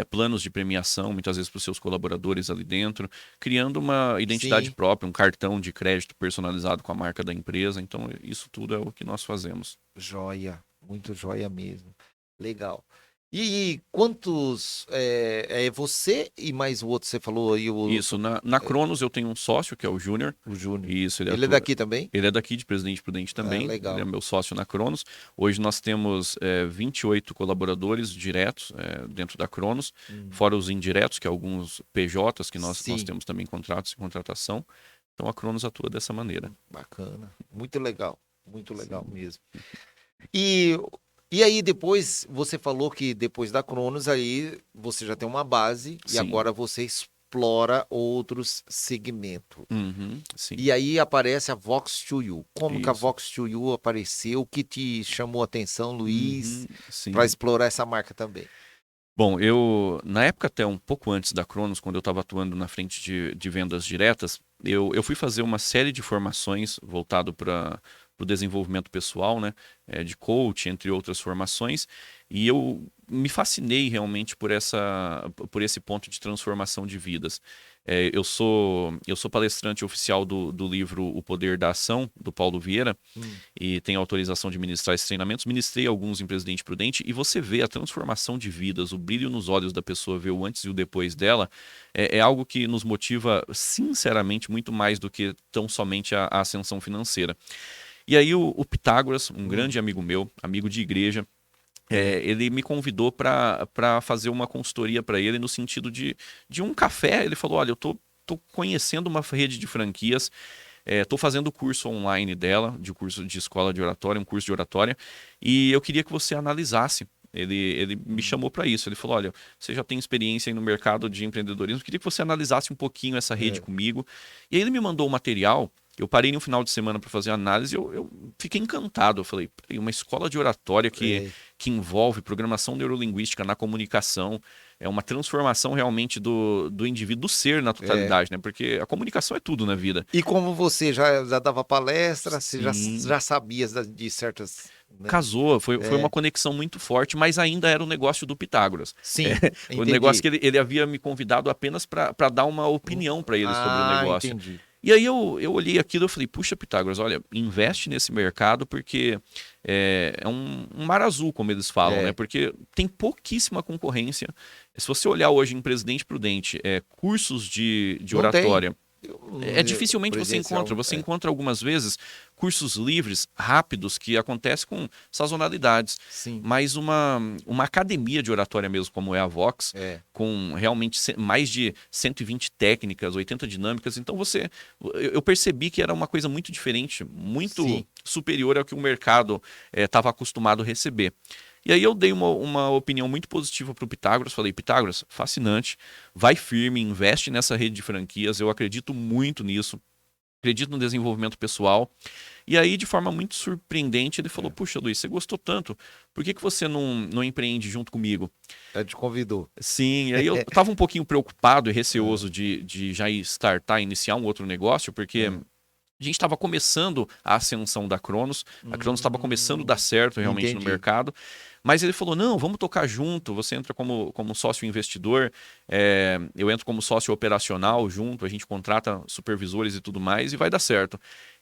[SPEAKER 2] planos de premiação, muitas vezes para os seus colaboradores ali dentro, criando uma identidade própria, um cartão de crédito personalizado com a marca da empresa. Então, isso tudo é o que nós fazemos.
[SPEAKER 1] Joia. Muito joia mesmo. Legal. E quantos, é você e mais o outro, você falou aí,
[SPEAKER 2] Isso, na Cronos eu tenho um sócio, que é o Júnior.
[SPEAKER 1] o Júnior.
[SPEAKER 2] Isso,
[SPEAKER 1] Ele é daqui também?
[SPEAKER 2] ele é daqui de Presidente Prudente
[SPEAKER 1] Ah,
[SPEAKER 2] também, ele é
[SPEAKER 1] legal.
[SPEAKER 2] meu sócio na Cronos. Hoje nós temos 28 colaboradores diretos dentro da Cronos,
[SPEAKER 1] Hum.
[SPEAKER 2] fora os indiretos, que é alguns PJs que nós
[SPEAKER 1] Sim,
[SPEAKER 2] temos também contratos de contratação. Então a Cronos atua dessa maneira.
[SPEAKER 1] bacana. Muito legal
[SPEAKER 2] Sim.
[SPEAKER 1] mesmo. E, e aí depois, você falou que depois da Cronos, aí você já tem uma base e
[SPEAKER 2] Sim.
[SPEAKER 1] agora você explora outros segmentos.
[SPEAKER 2] Uhum, sim.
[SPEAKER 1] E aí aparece a Vox to You. Como que a
[SPEAKER 2] Isso.
[SPEAKER 1] Vox to You apareceu? O que te chamou a atenção, Luiz,
[SPEAKER 2] Uhum,
[SPEAKER 1] para
[SPEAKER 2] sim.
[SPEAKER 1] explorar essa marca também?
[SPEAKER 2] Bom, na época até um pouco antes da Cronos, quando eu estava atuando na frente de vendas diretas, eu fui fazer uma série de formações voltado para o desenvolvimento pessoal, né, de coach, entre outras formações, e eu me fascinei realmente por esse ponto de transformação de vidas. Eu sou palestrante oficial do livro O Poder da Ação, do Paulo Vieira,
[SPEAKER 1] Hum,
[SPEAKER 2] e tenho autorização de ministrar esses treinamentos. Ministrei alguns em Presidente Prudente e você vê a transformação de vidas, o brilho nos olhos da pessoa, ver o antes e o depois dela, é algo que nos motiva, sinceramente, muito mais do que tão somente a ascensão financeira. E aí o Pitágoras, um
[SPEAKER 1] hum,
[SPEAKER 2] grande amigo meu, amigo de igreja,
[SPEAKER 1] é,
[SPEAKER 2] ele me convidou para fazer uma consultoria para ele no sentido de um café. Ele falou: olha, eu tô conhecendo uma rede de franquias. Estou fazendo o curso online dela, de curso de escola de oratória, um curso de oratória, e eu queria que você analisasse. Ele me
[SPEAKER 1] hum,
[SPEAKER 2] chamou para isso. Ele falou: olha, você já tem experiência aí no mercado de empreendedorismo, eu queria que você analisasse um pouquinho essa rede
[SPEAKER 1] é,
[SPEAKER 2] comigo. E aí ele me mandou o material. Eu parei no final de semana para fazer a análise e eu fiquei encantado. Eu falei: "Peraí, uma escola de oratória
[SPEAKER 1] é,
[SPEAKER 2] que envolve programação neurolinguística na comunicação, é uma transformação realmente do indivíduo, do ser na
[SPEAKER 1] é.
[SPEAKER 2] totalidade, né? Porque a comunicação é tudo na vida.
[SPEAKER 1] E como você já dava palestra, você
[SPEAKER 2] Sim,
[SPEAKER 1] já sabia de certas, né?
[SPEAKER 2] casou, foi uma
[SPEAKER 1] É,
[SPEAKER 2] conexão muito forte, mas ainda era o negócio do Pitágoras. É,
[SPEAKER 1] sim,
[SPEAKER 2] o negócio
[SPEAKER 1] entendi.
[SPEAKER 2] que ele havia me convidado apenas para dar uma opinião para ele sobre o
[SPEAKER 1] Ah,
[SPEAKER 2] negócio.
[SPEAKER 1] entendi.
[SPEAKER 2] E aí eu olhei aquilo e falei: puxa, Pitágoras, olha, investe nesse mercado porque é um mar azul, como eles falam, né?
[SPEAKER 1] É,
[SPEAKER 2] Porque tem pouquíssima concorrência. Se você olhar hoje em Presidente Prudente, cursos de
[SPEAKER 1] não tem.
[SPEAKER 2] oratória. Dificilmente você encontra.
[SPEAKER 1] Presencial,
[SPEAKER 2] Você encontra algumas vezes cursos livres, rápidos, que acontecem com sazonalidades.
[SPEAKER 1] sim,
[SPEAKER 2] Mas uma academia de oratória mesmo, como é a Vox,
[SPEAKER 1] é,
[SPEAKER 2] com realmente mais de 120 técnicas, 80 dinâmicas. Então eu percebi que era uma coisa muito diferente, muito
[SPEAKER 1] sim.
[SPEAKER 2] superior ao que o mercado estava acostumado a receber. E aí eu dei uma opinião muito positiva para o Pitágoras. Falei: Pitágoras, fascinante, vai firme, investe nessa rede de franquias. Eu acredito muito nisso, acredito no desenvolvimento pessoal. E aí, de forma muito surpreendente, ele falou:
[SPEAKER 1] É.
[SPEAKER 2] puxa, Luiz, você gostou tanto, por que você não empreende junto comigo?
[SPEAKER 1] Ela te convidou.
[SPEAKER 2] Sim, e aí eu estava um pouquinho preocupado e
[SPEAKER 1] É,
[SPEAKER 2] receoso de já startar, iniciar um outro negócio, porque
[SPEAKER 1] é.
[SPEAKER 2] a gente estava começando a ascensão da Cronos, a Cronos estava começando a dar
[SPEAKER 1] Hum,
[SPEAKER 2] certo realmente no
[SPEAKER 1] entendi.
[SPEAKER 2] mercado, mas ele falou: não, vamos tocar junto, você entra como sócio investidor, eu entro como sócio operacional junto, a gente contrata supervisores e tudo mais, e vai dar certo.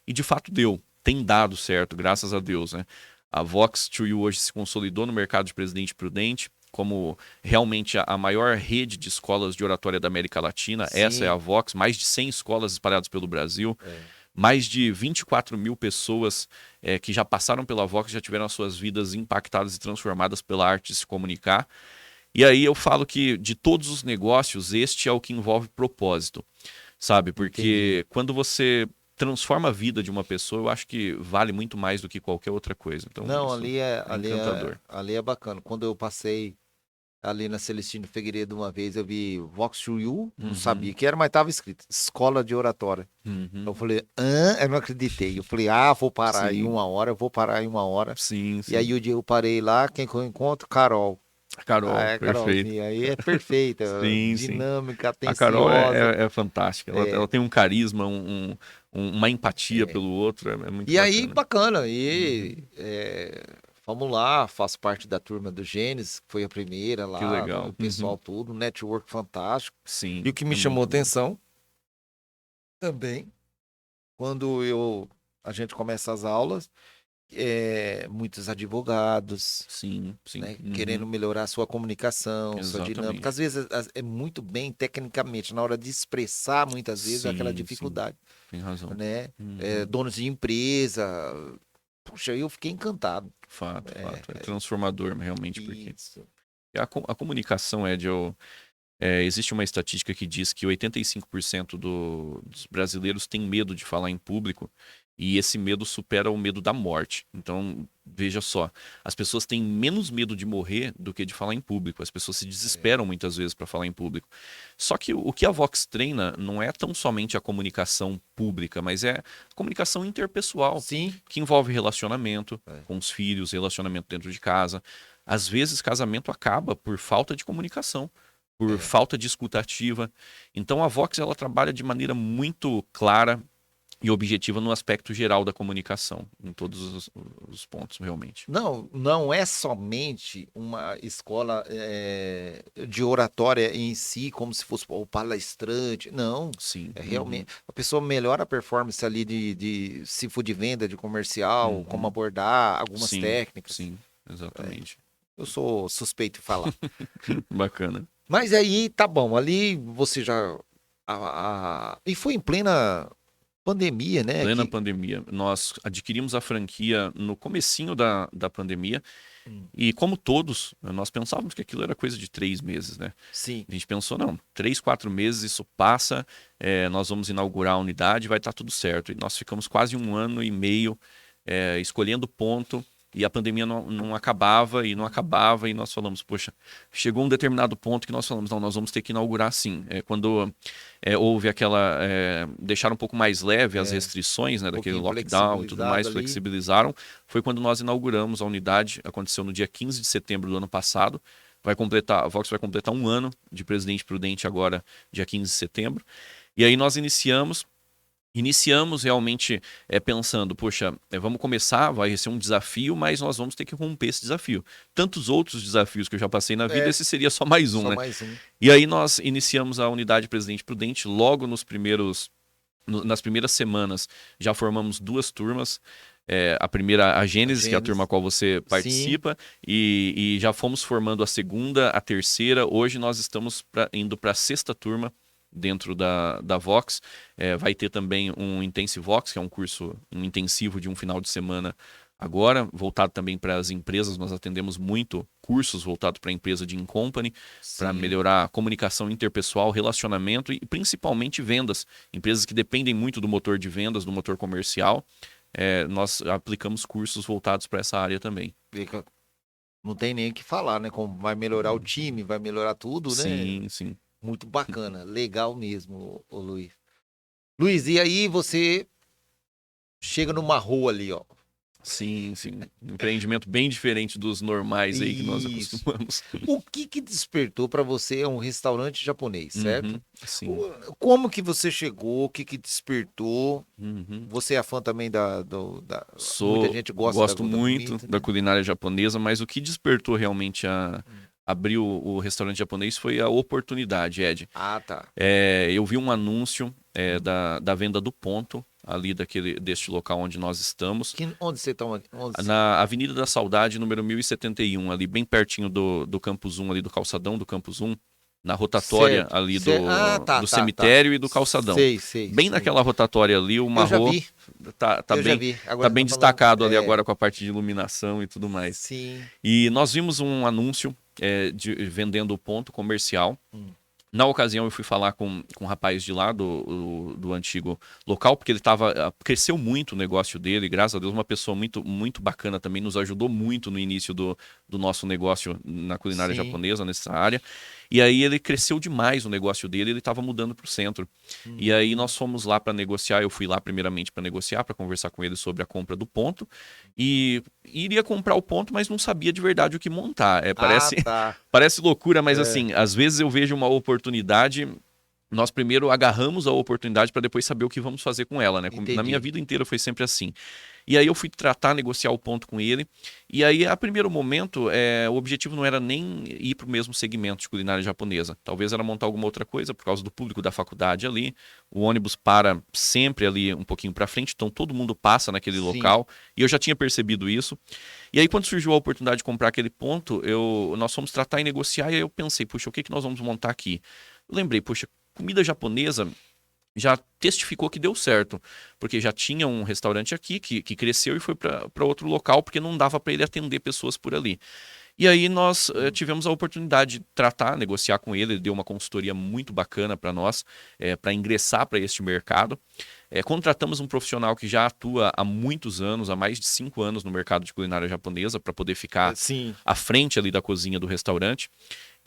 [SPEAKER 2] E de fato deu, tem dado certo, graças a Deus, né? A Vox 2U hoje se consolidou no mercado de Presidente Prudente como realmente a maior rede de escolas de oratória da América Latina. Essa é a
[SPEAKER 1] Sim,
[SPEAKER 2] Vox, mais de 100 escolas espalhadas pelo Brasil,
[SPEAKER 1] é.
[SPEAKER 2] mais de 24 mil pessoas que já passaram pela Vox, já tiveram as suas vidas impactadas e transformadas pela arte de se comunicar. E aí eu falo que de todos os negócios, este é o que envolve propósito, sabe?
[SPEAKER 1] Entendi.
[SPEAKER 2] Porque quando você transforma a vida de uma pessoa, eu acho que vale muito mais do que qualquer outra coisa. Então,
[SPEAKER 1] Não,
[SPEAKER 2] isso é encantador.
[SPEAKER 1] ali é bacana. Quando eu passei ali na Celestino Figueiredo uma vez, eu vi Vox to You, não
[SPEAKER 2] Uhum,
[SPEAKER 1] sabia que era, mas estava escrito Escola de Oratória. Eu
[SPEAKER 2] uhum.
[SPEAKER 1] falei, hã? Eu não acreditei. Eu falei, ah, vou parar aí
[SPEAKER 2] Sim,
[SPEAKER 1] uma hora, eu vou parar aí uma hora.
[SPEAKER 2] sim,
[SPEAKER 1] E aí
[SPEAKER 2] sim.
[SPEAKER 1] o dia eu parei lá, quem que eu encontro? Carol. Ah,
[SPEAKER 2] Carol,
[SPEAKER 1] é,
[SPEAKER 2] perfeito.
[SPEAKER 1] Carolzinha, aí é perfeita,
[SPEAKER 2] Sim, sim.
[SPEAKER 1] dinâmica,
[SPEAKER 2] A Carol
[SPEAKER 1] atenciosa.
[SPEAKER 2] é fantástica. Ela
[SPEAKER 1] É,
[SPEAKER 2] tem um carisma, uma empatia
[SPEAKER 1] é.
[SPEAKER 2] pelo outro. É muito
[SPEAKER 1] E aí,
[SPEAKER 2] bacana.
[SPEAKER 1] bacana.
[SPEAKER 2] Uhum.
[SPEAKER 1] Vamos lá, faço parte da turma do Gênesis, que foi a primeira
[SPEAKER 2] Que
[SPEAKER 1] lá, o
[SPEAKER 2] legal. Uhum.
[SPEAKER 1] pessoal tudo, network fantástico. E o
[SPEAKER 2] Sim,
[SPEAKER 1] que me
[SPEAKER 2] é
[SPEAKER 1] chamou
[SPEAKER 2] muito bom.
[SPEAKER 1] atenção também, quando a gente começa as aulas, muitos advogados,
[SPEAKER 2] Sim, sim.
[SPEAKER 1] né,
[SPEAKER 2] Uhum.
[SPEAKER 1] querendo melhorar a sua comunicação, sua dinâmica.
[SPEAKER 2] Exatamente.
[SPEAKER 1] Às vezes é muito bem tecnicamente, na hora de expressar, muitas vezes, é aquela
[SPEAKER 2] Sim, sim.
[SPEAKER 1] dificuldade,
[SPEAKER 2] Tem razão.
[SPEAKER 1] né?
[SPEAKER 2] Uhum.
[SPEAKER 1] Donos de empresa, puxa, eu fiquei encantado.
[SPEAKER 2] Fato,
[SPEAKER 1] É,
[SPEAKER 2] fato. É transformador, realmente, porque
[SPEAKER 1] isso.
[SPEAKER 2] a comunicação existe uma estatística que diz que 85% dos brasileiros têm medo de falar em público e esse medo supera o medo da morte. Então, veja só, as pessoas têm menos medo de morrer do que de falar em público. As pessoas se desesperam muitas vezes para falar em público. Só que o que a Vox treina não é tão somente a comunicação pública, mas é a comunicação interpessoal,
[SPEAKER 1] Sim.
[SPEAKER 2] que envolve relacionamento
[SPEAKER 1] É.
[SPEAKER 2] com os filhos, relacionamento dentro de casa. Às vezes, casamento acaba por falta de comunicação, por falta de escuta ativa. Então a Vox ela trabalha de maneira muito clara e objetiva no aspecto geral da comunicação, em todos os pontos, realmente.
[SPEAKER 1] Não, não é somente uma escola de oratória em si, como se fosse o palestrante. Não,
[SPEAKER 2] Sim.
[SPEAKER 1] é realmente. A pessoa melhora a performance ali se for de venda, de comercial, como
[SPEAKER 2] Uhum.
[SPEAKER 1] abordar algumas
[SPEAKER 2] Sim,
[SPEAKER 1] técnicas.
[SPEAKER 2] sim, exatamente.
[SPEAKER 1] Eu sou suspeito de falar.
[SPEAKER 2] Bacana.
[SPEAKER 1] Mas aí tá bom, ali você já. E foi em plena pandemia, né?
[SPEAKER 2] Plena pandemia. Nós adquirimos a franquia no comecinho da pandemia
[SPEAKER 1] Hum.
[SPEAKER 2] e, como todos, nós pensávamos que aquilo era coisa de 3 meses, né?
[SPEAKER 1] Sim.
[SPEAKER 2] A gente pensou, não, 3, 4 meses, isso passa, nós vamos inaugurar a unidade, vai estar tudo certo. E nós ficamos quase 1 ano e meio escolhendo ponto e a pandemia não acabava e não acabava e nós falamos, poxa, chegou um determinado ponto que nós falamos, não, nós vamos ter que inaugurar sim. Quando houve deixaram um pouco mais leve as restrições, né, daquele lockdown e tudo mais, flexibilizaram, foi quando nós inauguramos a unidade, aconteceu no dia 15 de setembro do ano passado, a Vox vai completar 1 ano de Presidente Prudente agora, dia 15 de setembro, e aí nós Iniciamos realmente pensando, poxa, vamos começar, vai ser um desafio, mas nós vamos ter que romper esse desafio. Tantos outros desafios que eu já passei na vida, esse seria só mais um,
[SPEAKER 1] Só
[SPEAKER 2] né?
[SPEAKER 1] mais um.
[SPEAKER 2] E aí nós iniciamos a unidade Presidente Prudente, logo nas primeiras semanas já formamos 2 turmas. A primeira, a Gênesis, que é a turma a qual você participa, e já fomos formando a segunda, a terceira. Hoje nós estamos indo para a 6ª turma dentro da Vox. Vai ter também um Intensivox, que é um intensivo de um final de semana agora, voltado também para as empresas. Nós atendemos muito cursos voltados para a empresa de in-company, para melhorar a comunicação interpessoal, relacionamento e principalmente vendas. Empresas que dependem muito do motor de vendas, do motor comercial. Nós aplicamos cursos voltados para essa área também.
[SPEAKER 1] Não tem nem o que falar, né? Como vai melhorar o time, vai melhorar tudo, né?
[SPEAKER 2] Sim, sim.
[SPEAKER 1] Muito bacana, legal mesmo, ô Luiz. Luiz, e aí você chega numa rua ali, ó.
[SPEAKER 2] Sim, sim. Um empreendimento bem diferente dos normais aí que nós acostumamos.
[SPEAKER 1] O que despertou para você? É um restaurante japonês, certo?
[SPEAKER 2] Sim.
[SPEAKER 1] Como que você chegou? O que despertou?
[SPEAKER 2] Uhum.
[SPEAKER 1] Você é fã também muita gente
[SPEAKER 2] gosto muito
[SPEAKER 1] comida,
[SPEAKER 2] da
[SPEAKER 1] né?
[SPEAKER 2] culinária japonesa, mas o que despertou realmente a abrir o restaurante japonês foi a oportunidade, Ed.
[SPEAKER 1] Ah, tá.
[SPEAKER 2] Eu vi um anúncio da venda do ponto ali deste local onde nós estamos.
[SPEAKER 1] Onde você está?
[SPEAKER 2] Na Avenida da Saudade, número 1071, ali bem pertinho do Campus 1, ali do calçadão do Campus 1, na rotatória
[SPEAKER 1] Certo,
[SPEAKER 2] ali
[SPEAKER 1] certo.
[SPEAKER 2] do cemitério e do calçadão.
[SPEAKER 1] Sei.
[SPEAKER 2] Bem naquela rotatória ali, o Marrô tá bem destacado ali agora com a parte de iluminação e tudo mais.
[SPEAKER 1] Sim.
[SPEAKER 2] E nós vimos um anúncio vendendo o ponto comercial. Na ocasião, eu fui falar com um rapaz de lá, do antigo local, porque ele cresceu muito o negócio dele, graças a Deus, uma pessoa muito, muito bacana também, nos ajudou muito no início do nosso negócio na culinária japonesa, nessa área. E aí ele cresceu demais o negócio dele, ele estava mudando para o centro. E aí nós fomos lá para negociar, eu fui lá primeiramente para negociar, para conversar com ele sobre a compra do ponto. E iria comprar o ponto, mas não sabia de verdade o que montar. Parece loucura, mas assim, às vezes eu vejo uma oportunidade nós primeiro agarramos a oportunidade para depois saber o que vamos fazer com ela, né?
[SPEAKER 1] Entendi.
[SPEAKER 2] Na minha vida inteira foi sempre assim. E aí eu fui tratar, negociar o ponto com ele. E aí, a primeiro momento, o objetivo não era nem ir para o mesmo segmento de culinária japonesa. Talvez era montar alguma outra coisa por causa do público da faculdade ali. O ônibus para sempre ali um pouquinho para frente, então todo mundo passa naquele
[SPEAKER 1] Sim.
[SPEAKER 2] local. E eu já tinha percebido isso. E aí, quando surgiu a oportunidade de comprar aquele ponto, nós fomos tratar e negociar. E aí eu pensei, puxa, o que nós vamos montar aqui? Eu lembrei, puxa, comida japonesa já testificou que deu certo, porque já tinha um restaurante aqui que cresceu e foi para outro local, porque não dava para ele atender pessoas por ali. E aí nós tivemos a oportunidade de tratar, negociar com ele, ele deu uma consultoria muito bacana para nós, para ingressar para este mercado. Contratamos um profissional que já atua há muitos anos, há mais de 5 anos no mercado de culinária japonesa, para poder ficar
[SPEAKER 1] Sim.
[SPEAKER 2] à frente ali da cozinha do restaurante.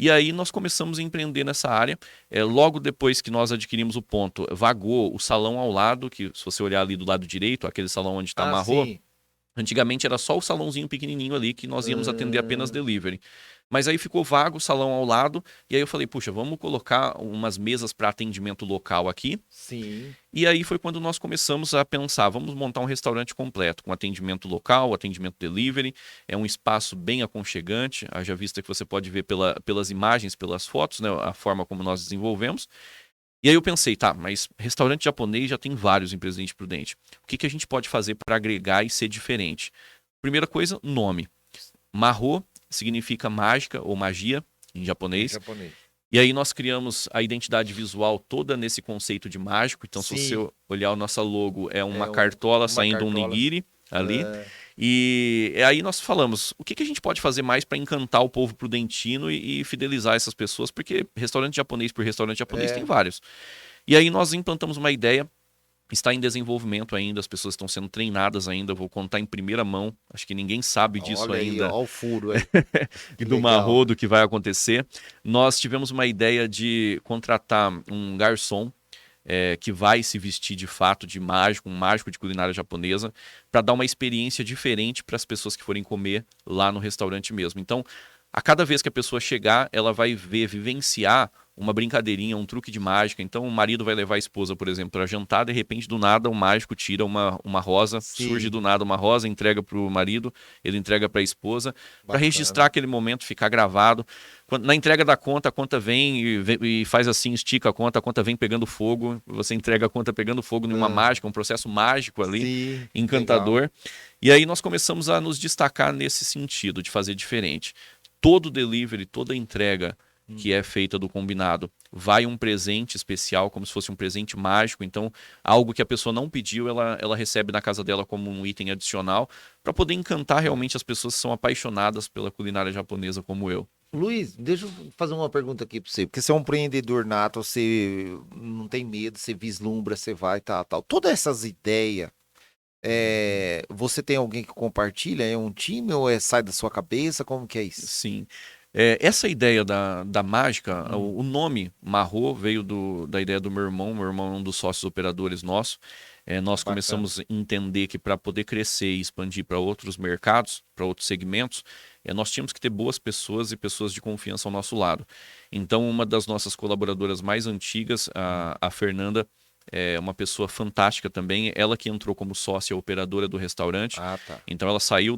[SPEAKER 2] E aí nós começamos a empreender nessa área. Logo depois que nós adquirimos o ponto, vagou o salão ao lado, que se você olhar ali do lado direito, aquele salão onde está Marrô,
[SPEAKER 1] Sim.
[SPEAKER 2] antigamente era só o salãozinho pequenininho ali que nós íamos atender apenas delivery. Mas aí ficou vago o salão ao lado, e aí eu falei, puxa, vamos colocar umas mesas para atendimento local aqui.
[SPEAKER 1] Sim.
[SPEAKER 2] E aí foi quando nós começamos a pensar, vamos montar um restaurante completo, com atendimento local, atendimento delivery, é um espaço bem aconchegante, haja vista que você pode ver pelas imagens, pelas fotos, né, a forma como nós desenvolvemos. E aí eu pensei, tá, mas restaurante japonês já tem vários em Presidente Prudente. O que a gente pode fazer para agregar e ser diferente? Primeira coisa, nome. Marro significa mágica ou magia em japonês. E aí nós criamos a identidade visual toda nesse conceito de mágico. Então, se você olhar o nosso logo, é uma cartola saindo um nigiri ali. E aí nós falamos, o que a gente pode fazer mais para encantar o povo prudentino e fidelizar essas pessoas? Porque restaurante japonês por restaurante japonês tem vários. E aí nós implantamos uma ideia, está em desenvolvimento ainda, as pessoas estão sendo treinadas ainda, vou contar em primeira mão, acho que ninguém sabe disso
[SPEAKER 1] Olha
[SPEAKER 2] ainda.
[SPEAKER 1] Olha o furo aí.
[SPEAKER 2] Do Marrô, do que vai acontecer. Nós tivemos uma ideia de contratar um garçom que vai se vestir de fato de mágico, um mágico de culinária japonesa, para dar uma experiência diferente para as pessoas que forem comer lá no restaurante mesmo. Então, a cada vez que a pessoa chegar, ela vai vivenciar uma brincadeirinha, um truque de mágica. Então, o marido vai levar a esposa, por exemplo, para jantar, de repente, do nada, o mágico tira uma rosa, surge do nada uma rosa, entrega para o marido, ele entrega para a esposa, para registrar aquele momento, ficar gravado. Na entrega da conta, a conta vem e faz assim, estica a conta vem pegando fogo, você entrega a conta pegando fogo numa mágica, um processo mágico ali, encantador. Legal. E aí nós começamos a nos destacar nesse sentido, de fazer diferente. Todo delivery, toda entrega que é feita do combinado, vai um presente especial, como se fosse um presente mágico. Então, algo que a pessoa não pediu, ela recebe na casa dela como um item adicional, para poder encantar realmente as pessoas que são apaixonadas pela culinária japonesa como eu.
[SPEAKER 1] Luiz, deixa eu fazer uma pergunta aqui para você, porque você é um empreendedor nato, você não tem medo, você vislumbra, você vai, tal. Todas essas ideias, você tem alguém que compartilha? É um time ou sai da sua cabeça? Como que é isso?
[SPEAKER 2] Sim. Essa ideia da mágica, o nome Marrô veio da ideia do meu irmão. Meu irmão é um dos sócios operadores nossos. Nós começamos a entender que para poder crescer e expandir para outros mercados, para outros segmentos, nós tínhamos que ter boas pessoas e pessoas de confiança ao nosso lado. Então, uma das nossas colaboradoras mais antigas, a Fernanda, é uma pessoa fantástica também, ela que entrou como sócia operadora do restaurante.
[SPEAKER 1] Tá.
[SPEAKER 2] Então ela saiu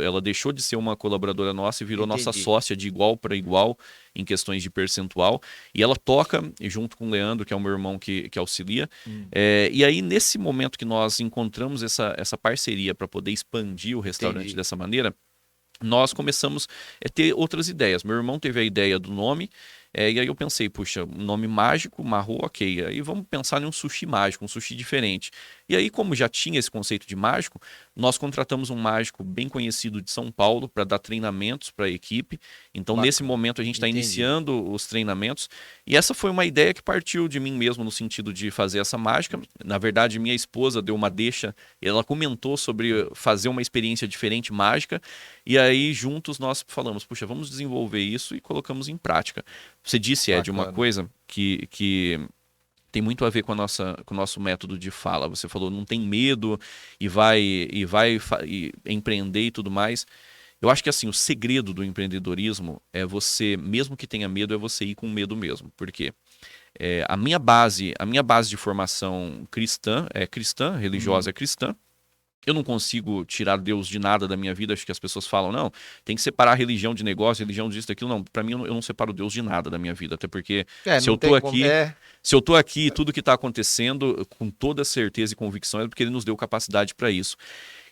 [SPEAKER 2] ela deixou de ser uma colaboradora nossa e virou nossa sócia de igual para igual em questões de percentual. E ela toca junto com o Leandro, que é o meu irmão que auxilia. E aí nesse momento que nós encontramos essa parceria para poder expandir o restaurante dessa maneira, nós começamos a ter outras ideias. Meu irmão teve a ideia do nome, e aí eu pensei, puxa, um nome mágico, Marrô, ok. Aí vamos pensar em um sushi mágico, um sushi diferente. E aí, como já tinha esse conceito de mágico, nós contratamos um mágico bem conhecido de São Paulo para dar treinamentos para a equipe. Então, nesse momento, a gente está iniciando os treinamentos. E essa foi uma ideia que partiu de mim mesmo, no sentido de fazer essa mágica. Na verdade, minha esposa deu uma deixa, ela comentou sobre fazer uma experiência diferente, mágica. E aí, juntos, nós falamos, puxa, vamos desenvolver isso e colocamos em prática. Você disse, Ed, uma coisa que tem muito a ver com o nosso método de fala. Você falou, não tem medo e vai empreender e tudo mais. Eu acho que assim, o segredo do empreendedorismo é você, mesmo que tenha medo, é você ir com medo mesmo. Por quê? A minha base de formação cristã, religiosa é cristã. Eu não consigo tirar Deus de nada da minha vida. Acho que as pessoas falam, não, tem que separar religião de negócio, religião disso, daquilo. Não, para mim eu não separo Deus de nada da minha vida. Até porque se eu tô aqui, se eu tô aqui, tudo que está acontecendo, com toda certeza e convicção, é porque ele nos deu capacidade para isso.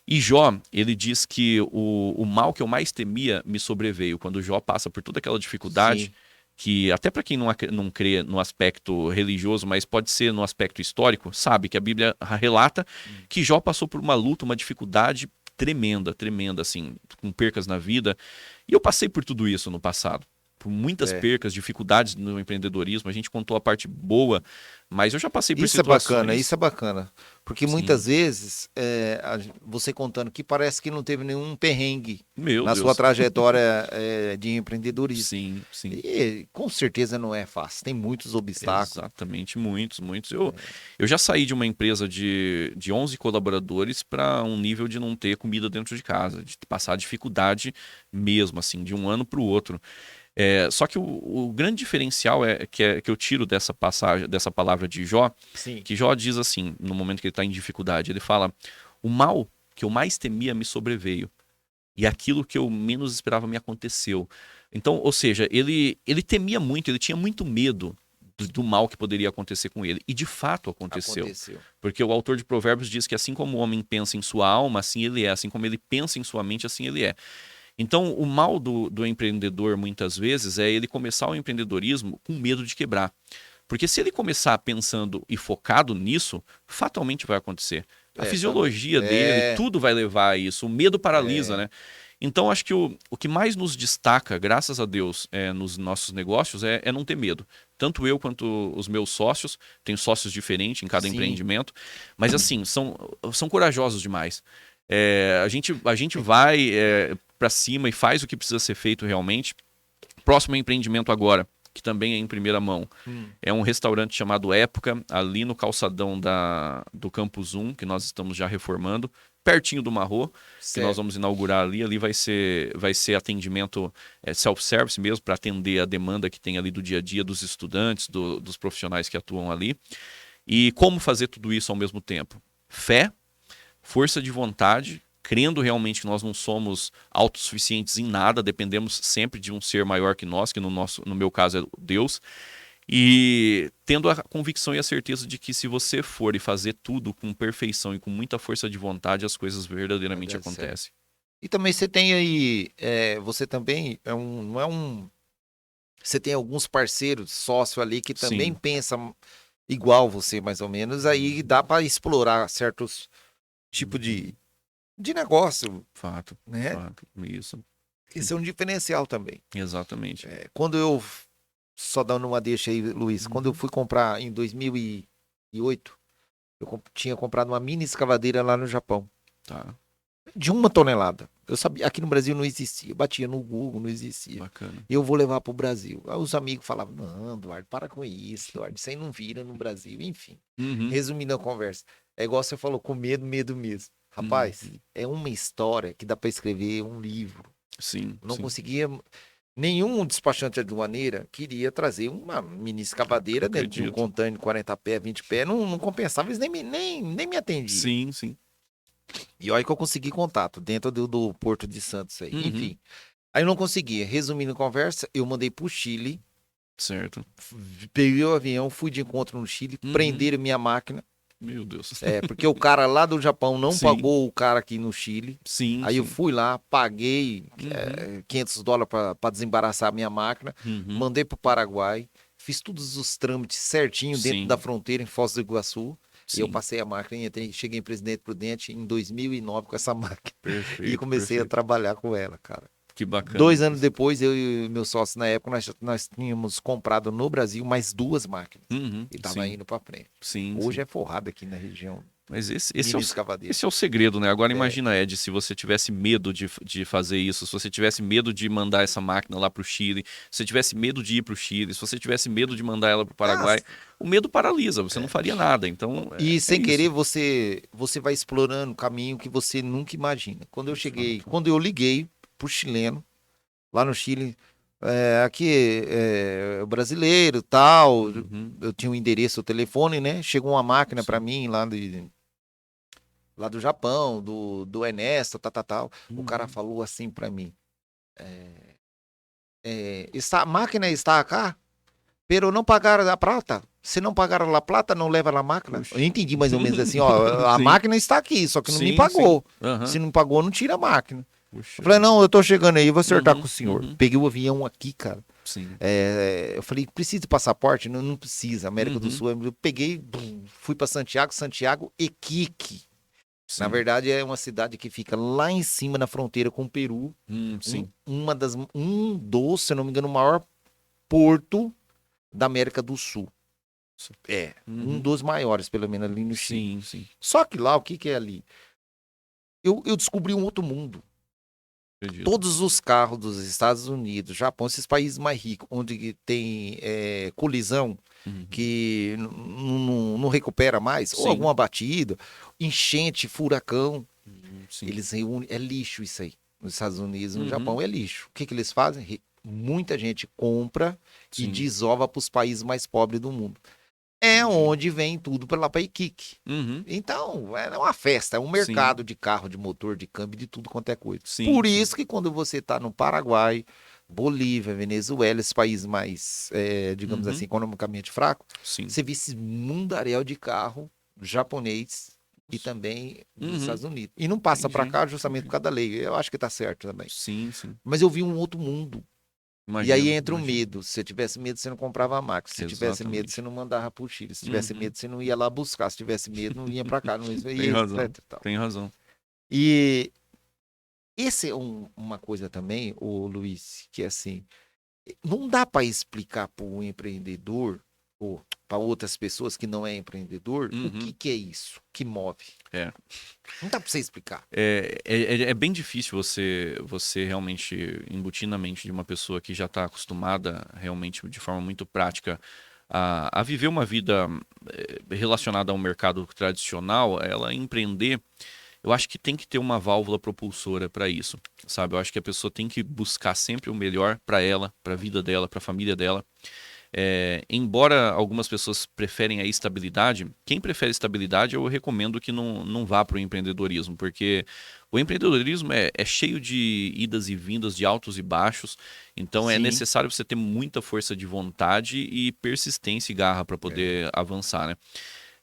[SPEAKER 2] E Jó, ele diz que o mal que eu mais temia me sobreveio. Quando Jó passa por toda aquela dificuldade, que até para quem não crê no aspecto religioso, mas pode ser no aspecto histórico, sabe que a Bíblia relata que Jó passou por uma luta, uma dificuldade tremenda, assim, com percas na vida. E eu passei por tudo isso no passado. Por muitas percas, dificuldades no empreendedorismo. A gente contou a parte boa, mas eu já passei por situações...
[SPEAKER 1] Isso é bacana. Porque muitas vezes, você contando que parece que não teve nenhum perrengue na sua trajetória de empreendedorismo.
[SPEAKER 2] Sim.
[SPEAKER 1] E com certeza não é fácil. Tem muitos obstáculos.
[SPEAKER 2] Exatamente, muitos. Eu já saí de uma empresa de 11 colaboradores para um nível de não ter comida dentro de casa, de passar dificuldade mesmo, assim, de um ano para o outro. Só que o grande diferencial que eu tiro dessa passagem, dessa palavra de Jó, que Jó diz assim, no momento que ele está em dificuldade, ele fala, o mal que eu mais temia me sobreveio, e aquilo que eu menos esperava me aconteceu. Então, ou seja, ele temia muito, ele tinha muito medo do mal que poderia acontecer com ele. E de fato aconteceu. Porque o autor de Provérbios diz que assim como o homem pensa em sua alma, assim ele é. Assim como ele pensa em sua mente, assim ele é. Então, o mal do empreendedor, muitas vezes, é ele começar o empreendedorismo com medo de quebrar. Porque se ele começar pensando e focado nisso, fatalmente vai acontecer. A fisiologia dele, tudo vai levar a isso. O medo paralisa, né? Então, acho que o que mais nos destaca, graças a Deus, nos nossos negócios, é não ter medo. Tanto eu quanto os meus sócios, tenho sócios diferentes em cada empreendimento, mas assim, são corajosos demais. A gente vai para cima e faz o que precisa ser feito realmente. Próximo empreendimento agora, que também é em primeira mão, é um restaurante chamado Época, ali no calçadão do Campus 1, que nós estamos já reformando, pertinho do Marrô, que nós vamos inaugurar ali. Ali vai ser atendimento self-service mesmo, para atender a demanda que tem ali do dia a dia dos estudantes, dos profissionais que atuam ali. E como fazer tudo isso ao mesmo tempo? Fé, força de vontade, crendo realmente que nós não somos autossuficientes em nada, dependemos sempre de um ser maior que nós, que no meu caso é Deus, e tendo a convicção e a certeza de que se você for e fazer tudo com perfeição e com muita força de vontade, as coisas verdadeiramente acontecem.
[SPEAKER 1] E também você tem aí, você também você tem alguns parceiros, sócio ali, que também pensam igual você, mais ou menos, aí dá para explorar certos tipos de negócio.
[SPEAKER 2] Fato,
[SPEAKER 1] né?
[SPEAKER 2] fato, isso.
[SPEAKER 1] Isso é um diferencial também.
[SPEAKER 2] Exatamente.
[SPEAKER 1] Quando eu, só dando uma deixa aí, Luiz, quando eu fui comprar em 2008, eu tinha comprado uma mini escavadeira lá no Japão.
[SPEAKER 2] Tá.
[SPEAKER 1] De 1 tonelada. Eu sabia, aqui no Brasil não existia. Eu batia no Google, não existia.
[SPEAKER 2] Bacana.
[SPEAKER 1] Eu vou levar pro Brasil. Aí os amigos falavam, não, Eduardo, para com isso, Eduardo, isso aí não vira no Brasil. Enfim, resumindo a conversa, é igual você falou, com medo mesmo. Rapaz, é uma história que dá para escrever um livro.
[SPEAKER 2] Sim.
[SPEAKER 1] Não conseguia... Nenhum despachante aduaneira queria trazer uma mini escavadeira dentro de um container 40 pés, 20 pés. Não compensava, eles nem me atendiam.
[SPEAKER 2] Sim.
[SPEAKER 1] E olha que eu consegui contato dentro do Porto de Santos aí. Enfim. Aí eu não conseguia. Resumindo a conversa, eu mandei pro Chile.
[SPEAKER 2] Certo.
[SPEAKER 1] Peguei o avião, fui de encontro no Chile, prenderam minha máquina.
[SPEAKER 2] Meu Deus.
[SPEAKER 1] Porque o cara lá do Japão não pagou o cara aqui no Chile. Aí eu fui lá, paguei $500 para desembaraçar a minha máquina, mandei pro Paraguai, fiz todos os trâmites certinho dentro da fronteira em Foz do Iguaçu. E eu passei a máquina e cheguei em Presidente Prudente em 2009 com essa máquina.
[SPEAKER 2] Perfeito,
[SPEAKER 1] e comecei a trabalhar com ela, cara.
[SPEAKER 2] Que bacana.
[SPEAKER 1] 2 anos depois, eu e meu sócio na época, nós tínhamos comprado no Brasil mais 2 máquinas. E tava indo para frente. Hoje é forrado aqui na região.
[SPEAKER 2] Mas esse é o segredo, né? Agora imagina, Ed, se você tivesse medo de fazer isso, se você tivesse medo de mandar essa máquina lá pro Chile, se você tivesse medo de ir pro Chile, se você tivesse medo de mandar ela pro Paraguai, o medo paralisa, você não faria nada. Então,
[SPEAKER 1] e sem querer, você vai explorando um caminho que você nunca imagina. Quando eu liguei pro chileno, lá no Chile, aqui o brasileiro, tal.
[SPEAKER 2] Uhum.
[SPEAKER 1] Eu tinha um endereço, o telefone, né? Chegou uma máquina para
[SPEAKER 2] Sim.
[SPEAKER 1] mim lá do Japão, do Ernesto, tal. O cara
[SPEAKER 2] Uhum.
[SPEAKER 1] falou assim para mim: a máquina está cá, pero não pagaram a prata. Se não pagaram a plata, não leva a máquina. Eu
[SPEAKER 2] Oxe.
[SPEAKER 1] entendi mais ou menos assim, ó, a
[SPEAKER 2] Sim,
[SPEAKER 1] máquina está aqui, só que não me
[SPEAKER 2] sim, sim.
[SPEAKER 1] pagou. Se
[SPEAKER 2] Aham.
[SPEAKER 1] não pagou, não tira a máquina. Eu
[SPEAKER 2] Puxa
[SPEAKER 1] falei,
[SPEAKER 2] vida.
[SPEAKER 1] não, eu tô chegando aí, vou acertar com
[SPEAKER 2] Uhum,
[SPEAKER 1] o senhor.
[SPEAKER 2] uhum.
[SPEAKER 1] Peguei o avião aqui, cara.
[SPEAKER 2] Sim.
[SPEAKER 1] Eu falei, precisa de passaporte? Não, não precisa. América do
[SPEAKER 2] Uhum.
[SPEAKER 1] Sul. Eu peguei, fui para Santiago, Iquique. Na
[SPEAKER 2] Sim.
[SPEAKER 1] verdade, é uma cidade que fica lá em cima na fronteira com o Peru.
[SPEAKER 2] Sim.
[SPEAKER 1] Um dos, se eu não me engano, o maior porto da América do Sul. Um
[SPEAKER 2] Uhum.
[SPEAKER 1] dos maiores, pelo menos ali no Chile.
[SPEAKER 2] Sim, sim.
[SPEAKER 1] Só que lá, o que é ali? Eu descobri um outro mundo.
[SPEAKER 2] Acredito.
[SPEAKER 1] Todos os carros dos Estados Unidos, Japão, esses países mais ricos, onde tem colisão,
[SPEAKER 2] Uhum.
[SPEAKER 1] que não recupera mais, ou
[SPEAKER 2] Sim.
[SPEAKER 1] alguma batida, enchente, furacão,
[SPEAKER 2] Sim.
[SPEAKER 1] eles reúnem, é lixo isso aí. Nos Estados Unidos, no
[SPEAKER 2] Uhum.
[SPEAKER 1] Japão, é lixo. O que eles fazem? Muita gente compra e
[SPEAKER 2] Sim.
[SPEAKER 1] desova para os países mais pobres do mundo. É
[SPEAKER 2] Entendi.
[SPEAKER 1] onde vem tudo para lá para Iquique.
[SPEAKER 2] Uhum.
[SPEAKER 1] Então, é uma festa, é um
[SPEAKER 2] Sim.
[SPEAKER 1] mercado de carro, de motor, de câmbio, de tudo quanto é coisa.
[SPEAKER 2] Sim,
[SPEAKER 1] Por
[SPEAKER 2] sim.
[SPEAKER 1] isso que quando você está no Paraguai, Bolívia, Venezuela, esses países mais, digamos assim,
[SPEAKER 2] Uhum.
[SPEAKER 1] economicamente fracos,
[SPEAKER 2] Sim.
[SPEAKER 1] você vê esse mundaréu de carro japonês e também dos
[SPEAKER 2] Uhum.
[SPEAKER 1] Estados Unidos. E não passa para
[SPEAKER 2] Entendi.
[SPEAKER 1] cá justamente por
[SPEAKER 2] Entendi.
[SPEAKER 1] causa da lei. Eu acho que tá certo também.
[SPEAKER 2] Sim, sim.
[SPEAKER 1] Mas eu vi um outro mundo. E aí
[SPEAKER 2] Imagino,
[SPEAKER 1] entra o
[SPEAKER 2] imagino.
[SPEAKER 1] medo. Se você tivesse medo, você não comprava a máquina. Se você tivesse medo, você
[SPEAKER 2] Exatamente.
[SPEAKER 1] não mandava pro Chile. Se tivesse
[SPEAKER 2] Uhum.
[SPEAKER 1] medo, você não ia lá buscar. Se tivesse medo, não ia para cá, não ia,
[SPEAKER 2] Tem
[SPEAKER 1] e etc
[SPEAKER 2] razão.
[SPEAKER 1] e tal.
[SPEAKER 2] Tem razão.
[SPEAKER 1] E esse é uma coisa também, o Luiz, que assim, não dá para explicar para um empreendedor ou para outras pessoas que não é empreendedor o
[SPEAKER 2] Uhum.
[SPEAKER 1] que é isso que move.
[SPEAKER 2] É.
[SPEAKER 1] Não dá para você explicar.
[SPEAKER 2] É bem difícil você realmente embutir na mente de uma pessoa que já está acostumada realmente de forma muito prática a viver uma vida relacionada ao mercado tradicional, ela empreender. Eu acho que tem que ter uma válvula propulsora para isso, sabe? Eu acho que a pessoa tem que buscar sempre o melhor para ela, para a vida dela, para a família dela. Embora algumas pessoas preferem a estabilidade, quem prefere estabilidade eu recomendo que não vá para o empreendedorismo, porque o empreendedorismo é cheio de idas e vindas, de altos e baixos, então é
[SPEAKER 1] Sim.
[SPEAKER 2] necessário você ter muita força de vontade e persistência e garra para
[SPEAKER 1] É.
[SPEAKER 2] poder avançar, né?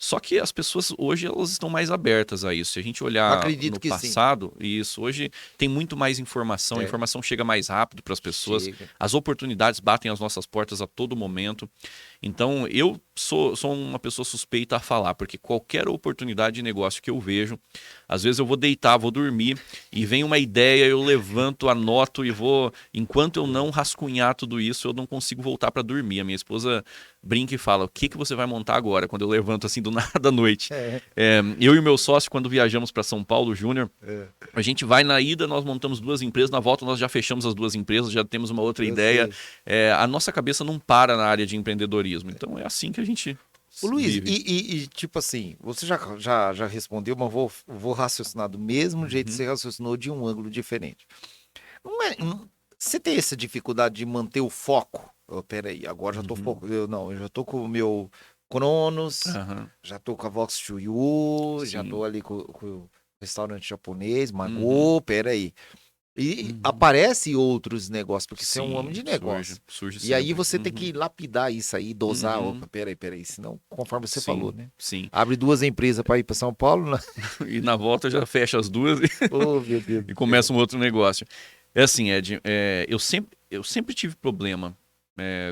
[SPEAKER 2] Só que as pessoas hoje elas estão mais abertas a isso. Se a gente
[SPEAKER 1] Eu
[SPEAKER 2] olhar
[SPEAKER 1] acredito
[SPEAKER 2] no
[SPEAKER 1] que sim.
[SPEAKER 2] passado, isso hoje tem muito mais informação, a
[SPEAKER 1] É,
[SPEAKER 2] informação chega mais rápido para as pessoas,
[SPEAKER 1] chega.
[SPEAKER 2] as oportunidades batem às nossas portas a todo momento. Então eu sou uma pessoa suspeita a falar, porque qualquer oportunidade de negócio que eu vejo, às vezes eu vou deitar, vou dormir e vem uma ideia, eu levanto, anoto e vou. Enquanto eu não rascunhar tudo isso, eu não consigo voltar para dormir. A minha esposa brinca e fala: O que você vai montar agora? Quando eu levanto assim do nada à noite.
[SPEAKER 1] É,
[SPEAKER 2] Eu e o meu sócio, quando viajamos para São Paulo, Júnior,
[SPEAKER 1] é,
[SPEAKER 2] a gente vai na ida, nós montamos duas empresas, na volta nós já fechamos as duas empresas, já temos uma outra
[SPEAKER 1] eu
[SPEAKER 2] ideia.
[SPEAKER 1] sei.
[SPEAKER 2] A nossa cabeça não para na área de empreendedorismo. Então é assim que a gente
[SPEAKER 1] Ô, Luiz,
[SPEAKER 2] vive.
[SPEAKER 1] tipo assim, você já respondeu, mas vou raciocinar do mesmo jeito que
[SPEAKER 2] Uhum,
[SPEAKER 1] você raciocinou de um ângulo diferente. Você tem essa dificuldade de manter o foco? Peraí, agora já tô
[SPEAKER 2] uhum,
[SPEAKER 1] foco. Eu já tô com o meu Cronos,
[SPEAKER 2] aham,
[SPEAKER 1] já tô com a Vox Chuyu, já tô
[SPEAKER 2] sim,
[SPEAKER 1] ali com o restaurante japonês,
[SPEAKER 2] uhum,
[SPEAKER 1] Magô, peraí. E
[SPEAKER 2] uhum,
[SPEAKER 1] aparecem outros negócios, porque você é um homem
[SPEAKER 2] sim,
[SPEAKER 1] de
[SPEAKER 2] surge,
[SPEAKER 1] negócio.
[SPEAKER 2] surge
[SPEAKER 1] E aí
[SPEAKER 2] sempre.
[SPEAKER 1] você tem
[SPEAKER 2] Uhum,
[SPEAKER 1] que lapidar isso aí, dosar.
[SPEAKER 2] uhum,
[SPEAKER 1] Opa, peraí. Senão, conforme você falou,
[SPEAKER 2] sim,
[SPEAKER 1] né?
[SPEAKER 2] sim.
[SPEAKER 1] Abre duas empresas para ir para São Paulo, né?
[SPEAKER 2] E na volta já fecha as duas
[SPEAKER 1] Oh, meu Deus
[SPEAKER 2] e
[SPEAKER 1] do céu.
[SPEAKER 2] começa um outro negócio. É assim, Ed, eu sempre tive problema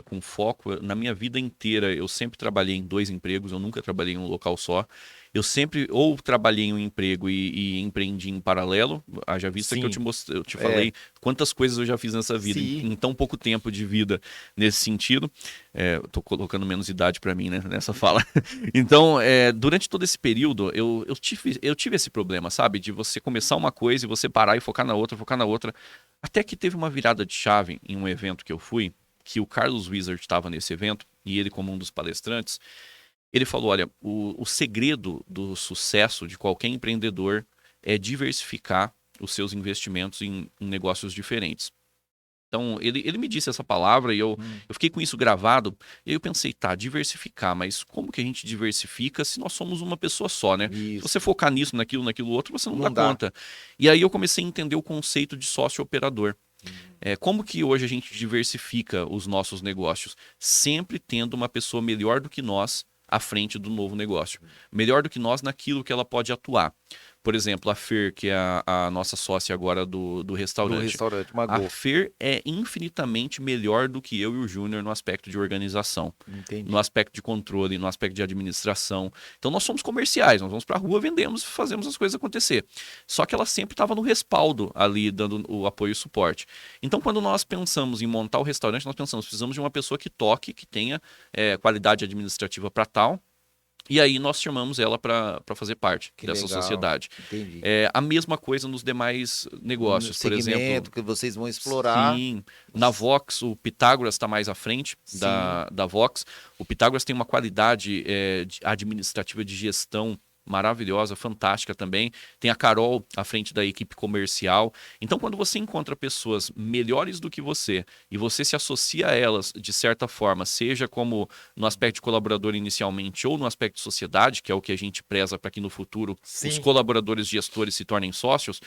[SPEAKER 2] com foco. Na minha vida inteira, eu sempre trabalhei em dois empregos, eu nunca trabalhei em um local só. Eu sempre ou trabalhei em um emprego e empreendi em paralelo, haja vista que
[SPEAKER 1] Sim,
[SPEAKER 2] eu te
[SPEAKER 1] é,
[SPEAKER 2] falei quantas coisas eu já fiz nessa vida, em,
[SPEAKER 1] sim,
[SPEAKER 2] em tão pouco tempo de vida nesse sentido. Eu tô colocando menos idade para mim, né, nessa fala. Então, durante todo esse período, eu tive esse problema, sabe? De você começar uma coisa e você parar e focar na outra, focar na outra. Até que teve uma virada de chave em um evento que eu fui, que o Carlos Wizard estava nesse evento, e ele, como um dos palestrantes, ele falou: olha, o segredo do sucesso de qualquer empreendedor é diversificar os seus investimentos em negócios diferentes. Então, ele me disse essa palavra e eu fiquei com isso gravado. E aí eu pensei, tá, diversificar, mas como que a gente diversifica se nós somos uma pessoa só, né? Se
[SPEAKER 1] Isso.
[SPEAKER 2] você focar nisso, naquilo outro, você não dá
[SPEAKER 1] dá.
[SPEAKER 2] conta. E aí eu comecei a entender o conceito de sócio-operador. Como que hoje a gente diversifica os nossos negócios? Sempre tendo uma pessoa melhor do que nós à frente do novo negócio. Melhor do que nós naquilo que ela pode atuar. Por exemplo, a Fer, que é a nossa sócia agora do restaurante.
[SPEAKER 1] Do restaurante,
[SPEAKER 2] A
[SPEAKER 1] Magô.
[SPEAKER 2] Fer é infinitamente melhor do que eu e o Júnior no aspecto de organização,
[SPEAKER 1] Entendi.
[SPEAKER 2] no aspecto de controle, no aspecto de administração. Então nós somos comerciais, nós vamos para a rua, vendemos, fazemos as coisas acontecer. Só que ela sempre estava no respaldo ali, dando o apoio e suporte. Então quando nós pensamos em montar o restaurante, nós pensamos, precisamos de uma pessoa que toque, que tenha qualidade administrativa para tal. E aí nós chamamos ela para fazer parte dessa
[SPEAKER 1] legal.
[SPEAKER 2] sociedade.
[SPEAKER 1] Entendi.
[SPEAKER 2] A mesma coisa nos demais negócios.
[SPEAKER 1] No
[SPEAKER 2] Por exemplo,
[SPEAKER 1] segmento que vocês vão explorar.
[SPEAKER 2] sim, na Vox, o Pitágoras está mais à frente da Vox. O Pitágoras tem uma qualidade administrativa de gestão maravilhosa, fantástica também. Tem a Carol à frente da equipe comercial. Então, quando você encontra pessoas melhores do que você e você se associa a elas de certa forma, seja como no aspecto de colaborador inicialmente ou no aspecto de sociedade, que é o que a gente preza para que no futuro os colaboradores gestores se tornem sócios,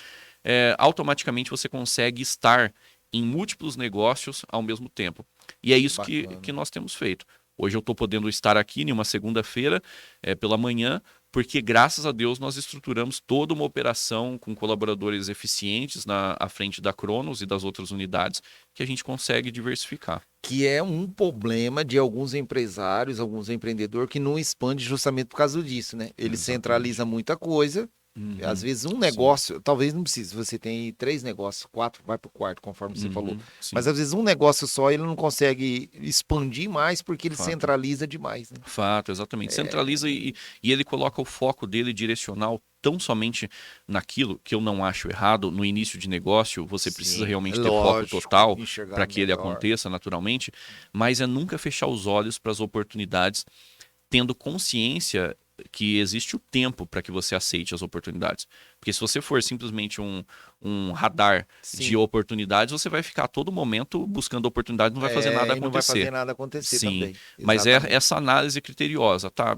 [SPEAKER 2] automaticamente você consegue estar em múltiplos negócios ao mesmo tempo. E é isso que nós temos feito. Hoje eu estou podendo estar aqui em uma segunda-feira pela manhã, porque graças a Deus nós estruturamos toda uma operação com colaboradores eficientes à frente da Cronos e das outras unidades, que a gente consegue diversificar.
[SPEAKER 1] Que é um problema de alguns empresários, alguns empreendedores que não expande justamente por causa disso, né? Ele centraliza muita coisa. Às vezes um negócio, talvez não precise, você tem 3 negócios, 4, vai pro quarto, conforme você falou.
[SPEAKER 2] Sim.
[SPEAKER 1] Mas às vezes um negócio só ele não consegue expandir mais porque ele centraliza demais, né?
[SPEAKER 2] Fato, exatamente. Centraliza e ele coloca o foco dele direcional tão somente naquilo que eu não acho errado. No início de negócio, você precisa realmente ter foco total para que ele aconteça naturalmente, mas é nunca fechar os olhos para as oportunidades, tendo consciência que existe o tempo para que você aceite as oportunidades. Porque se você for simplesmente um radar de oportunidades, você vai ficar a todo momento buscando oportunidades, não vai fazer nada acontecer.
[SPEAKER 1] Não vai fazer nada acontecer também.
[SPEAKER 2] Mas essa análise criteriosa, tá?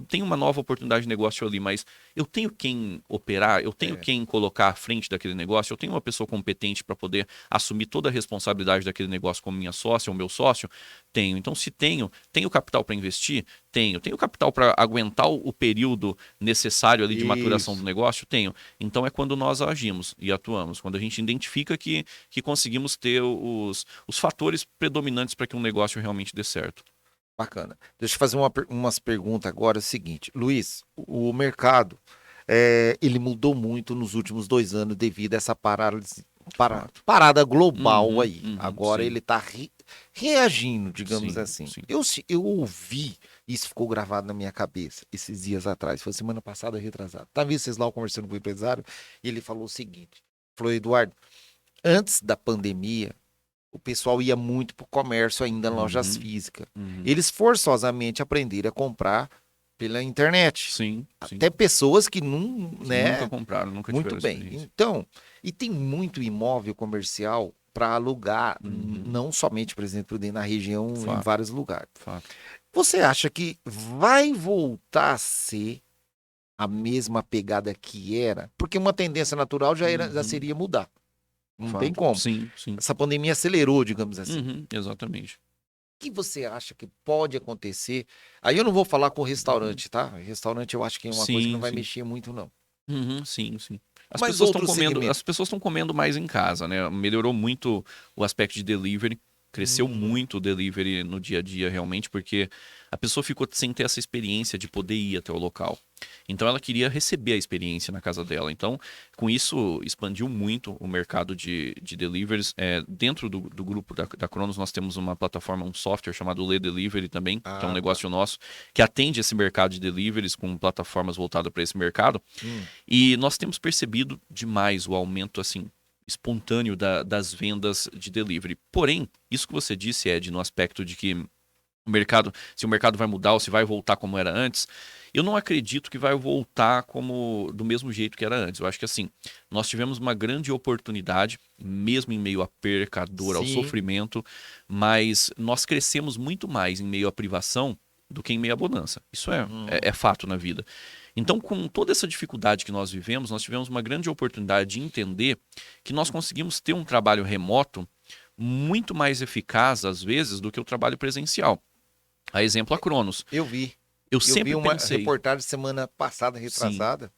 [SPEAKER 2] Tem uma nova oportunidade de negócio ali, mas eu tenho quem operar, eu tenho quem colocar à frente daquele negócio, eu tenho uma pessoa competente para poder assumir toda a responsabilidade daquele negócio como minha sócia ou meu sócio? Tenho. Então, se tenho capital para investir? Tenho capital para aguentar o período necessário ali de maturação do negócio? Tenho. Então é quando nós agimos e atuamos, quando a gente identifica que conseguimos ter os fatores predominantes para que um negócio realmente dê certo.
[SPEAKER 1] Bacana. Deixa eu fazer umas perguntas agora. É o seguinte, Luiz, o mercado, ele mudou muito nos últimos 2 anos devido a essa parada global aí. Agora ele está reagindo, digamos assim.
[SPEAKER 2] Sim.
[SPEAKER 1] Eu ouvi, isso ficou gravado na minha cabeça esses dias atrás, foi semana passada, retrasada. Tá vendo vocês lá conversando com o empresário e ele falou o seguinte, falou, Eduardo, antes da pandemia, o pessoal ia muito pro comércio ainda em lojas físicas. Eles forçosamente aprenderam a comprar pela internet.
[SPEAKER 2] Sim.
[SPEAKER 1] Até pessoas que não, né?
[SPEAKER 2] Nunca compraram, nunca tiveram
[SPEAKER 1] muito bem. Então, e tem muito imóvel comercial para alugar, não somente, por exemplo, na região, em vários lugares. Você acha que vai voltar a ser a mesma pegada que era? Porque uma tendência natural já seria mudar. Não tem como.
[SPEAKER 2] Sim.
[SPEAKER 1] Essa pandemia acelerou, digamos assim.
[SPEAKER 2] Exatamente.
[SPEAKER 1] O que você acha que pode acontecer? Aí eu não vou falar com restaurante, tá? Restaurante eu acho que é uma coisa que não vai mexer muito, não.
[SPEAKER 2] Sim. As pessoas estão comendo mais em casa, né? Melhorou muito o aspecto de delivery. Cresceu muito o delivery no dia a dia, realmente, porque a pessoa ficou sem ter essa experiência de poder ir até o local. Então, ela queria receber a experiência na casa dela. Então, com isso, expandiu muito o mercado de deliveries. Dentro do grupo da Cronos, nós temos uma plataforma, um software chamado Lê Delivery também, que é um negócio nosso, que atende esse mercado de deliveries com plataformas voltadas para esse mercado. E nós temos percebido demais o aumento, assim, espontâneo das vendas de delivery. Porém, isso que você disse, Ed, no aspecto de que se o mercado vai mudar ou se vai voltar como era antes. Eu não acredito que vai voltar como do mesmo jeito que era antes. Eu acho que assim, nós tivemos uma grande oportunidade, mesmo em meio à perca, à dor, ao
[SPEAKER 1] Sim.
[SPEAKER 2] sofrimento, mas nós crescemos muito mais em meio à privação do que em meio à bonança. Isso é fato na vida. Então, com toda essa dificuldade que nós vivemos, nós tivemos uma grande oportunidade de entender que nós conseguimos ter um trabalho remoto muito mais eficaz, às vezes, do que o trabalho presencial. A exemplo, a Cronos.
[SPEAKER 1] Eu vi.
[SPEAKER 2] Eu
[SPEAKER 1] Eu vi
[SPEAKER 2] sempre
[SPEAKER 1] uma
[SPEAKER 2] pensei,
[SPEAKER 1] reportagem semana passada,
[SPEAKER 2] sim,
[SPEAKER 1] retrasada,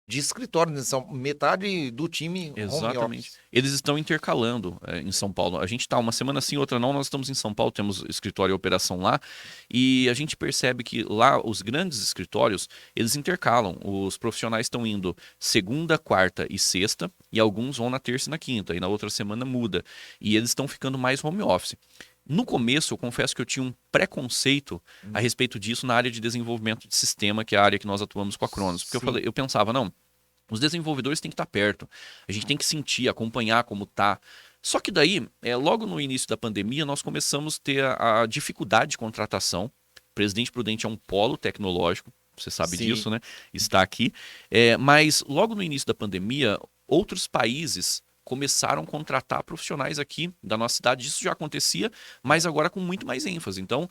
[SPEAKER 1] de escritório, né? São metade do time home
[SPEAKER 2] exatamente.
[SPEAKER 1] office.
[SPEAKER 2] Eles estão intercalando em São Paulo. A gente está uma semana sim, outra não. Nós estamos em São Paulo, temos escritório e operação lá. E a gente percebe que lá os grandes escritórios, eles intercalam. Os profissionais estão indo segunda, quarta e sexta. E alguns vão na terça e na quinta. E na outra semana muda. E eles estão ficando mais home office. No começo, eu confesso que eu tinha um preconceito a respeito disso na área de desenvolvimento de sistema, que é a área que nós atuamos com a Cronos. Porque
[SPEAKER 1] Sim.
[SPEAKER 2] eu pensava, não, os desenvolvedores têm que estar perto. A gente tem que sentir, acompanhar como tá. Só que daí, logo no início da pandemia, nós começamos a ter a dificuldade de contratação. Presidente Prudente é um polo tecnológico, você sabe
[SPEAKER 1] Sim.
[SPEAKER 2] disso, né? Está aqui. Mas logo no início da pandemia, outros países começaram a contratar profissionais aqui da nossa cidade. Isso já acontecia, mas agora com muito mais ênfase. Então,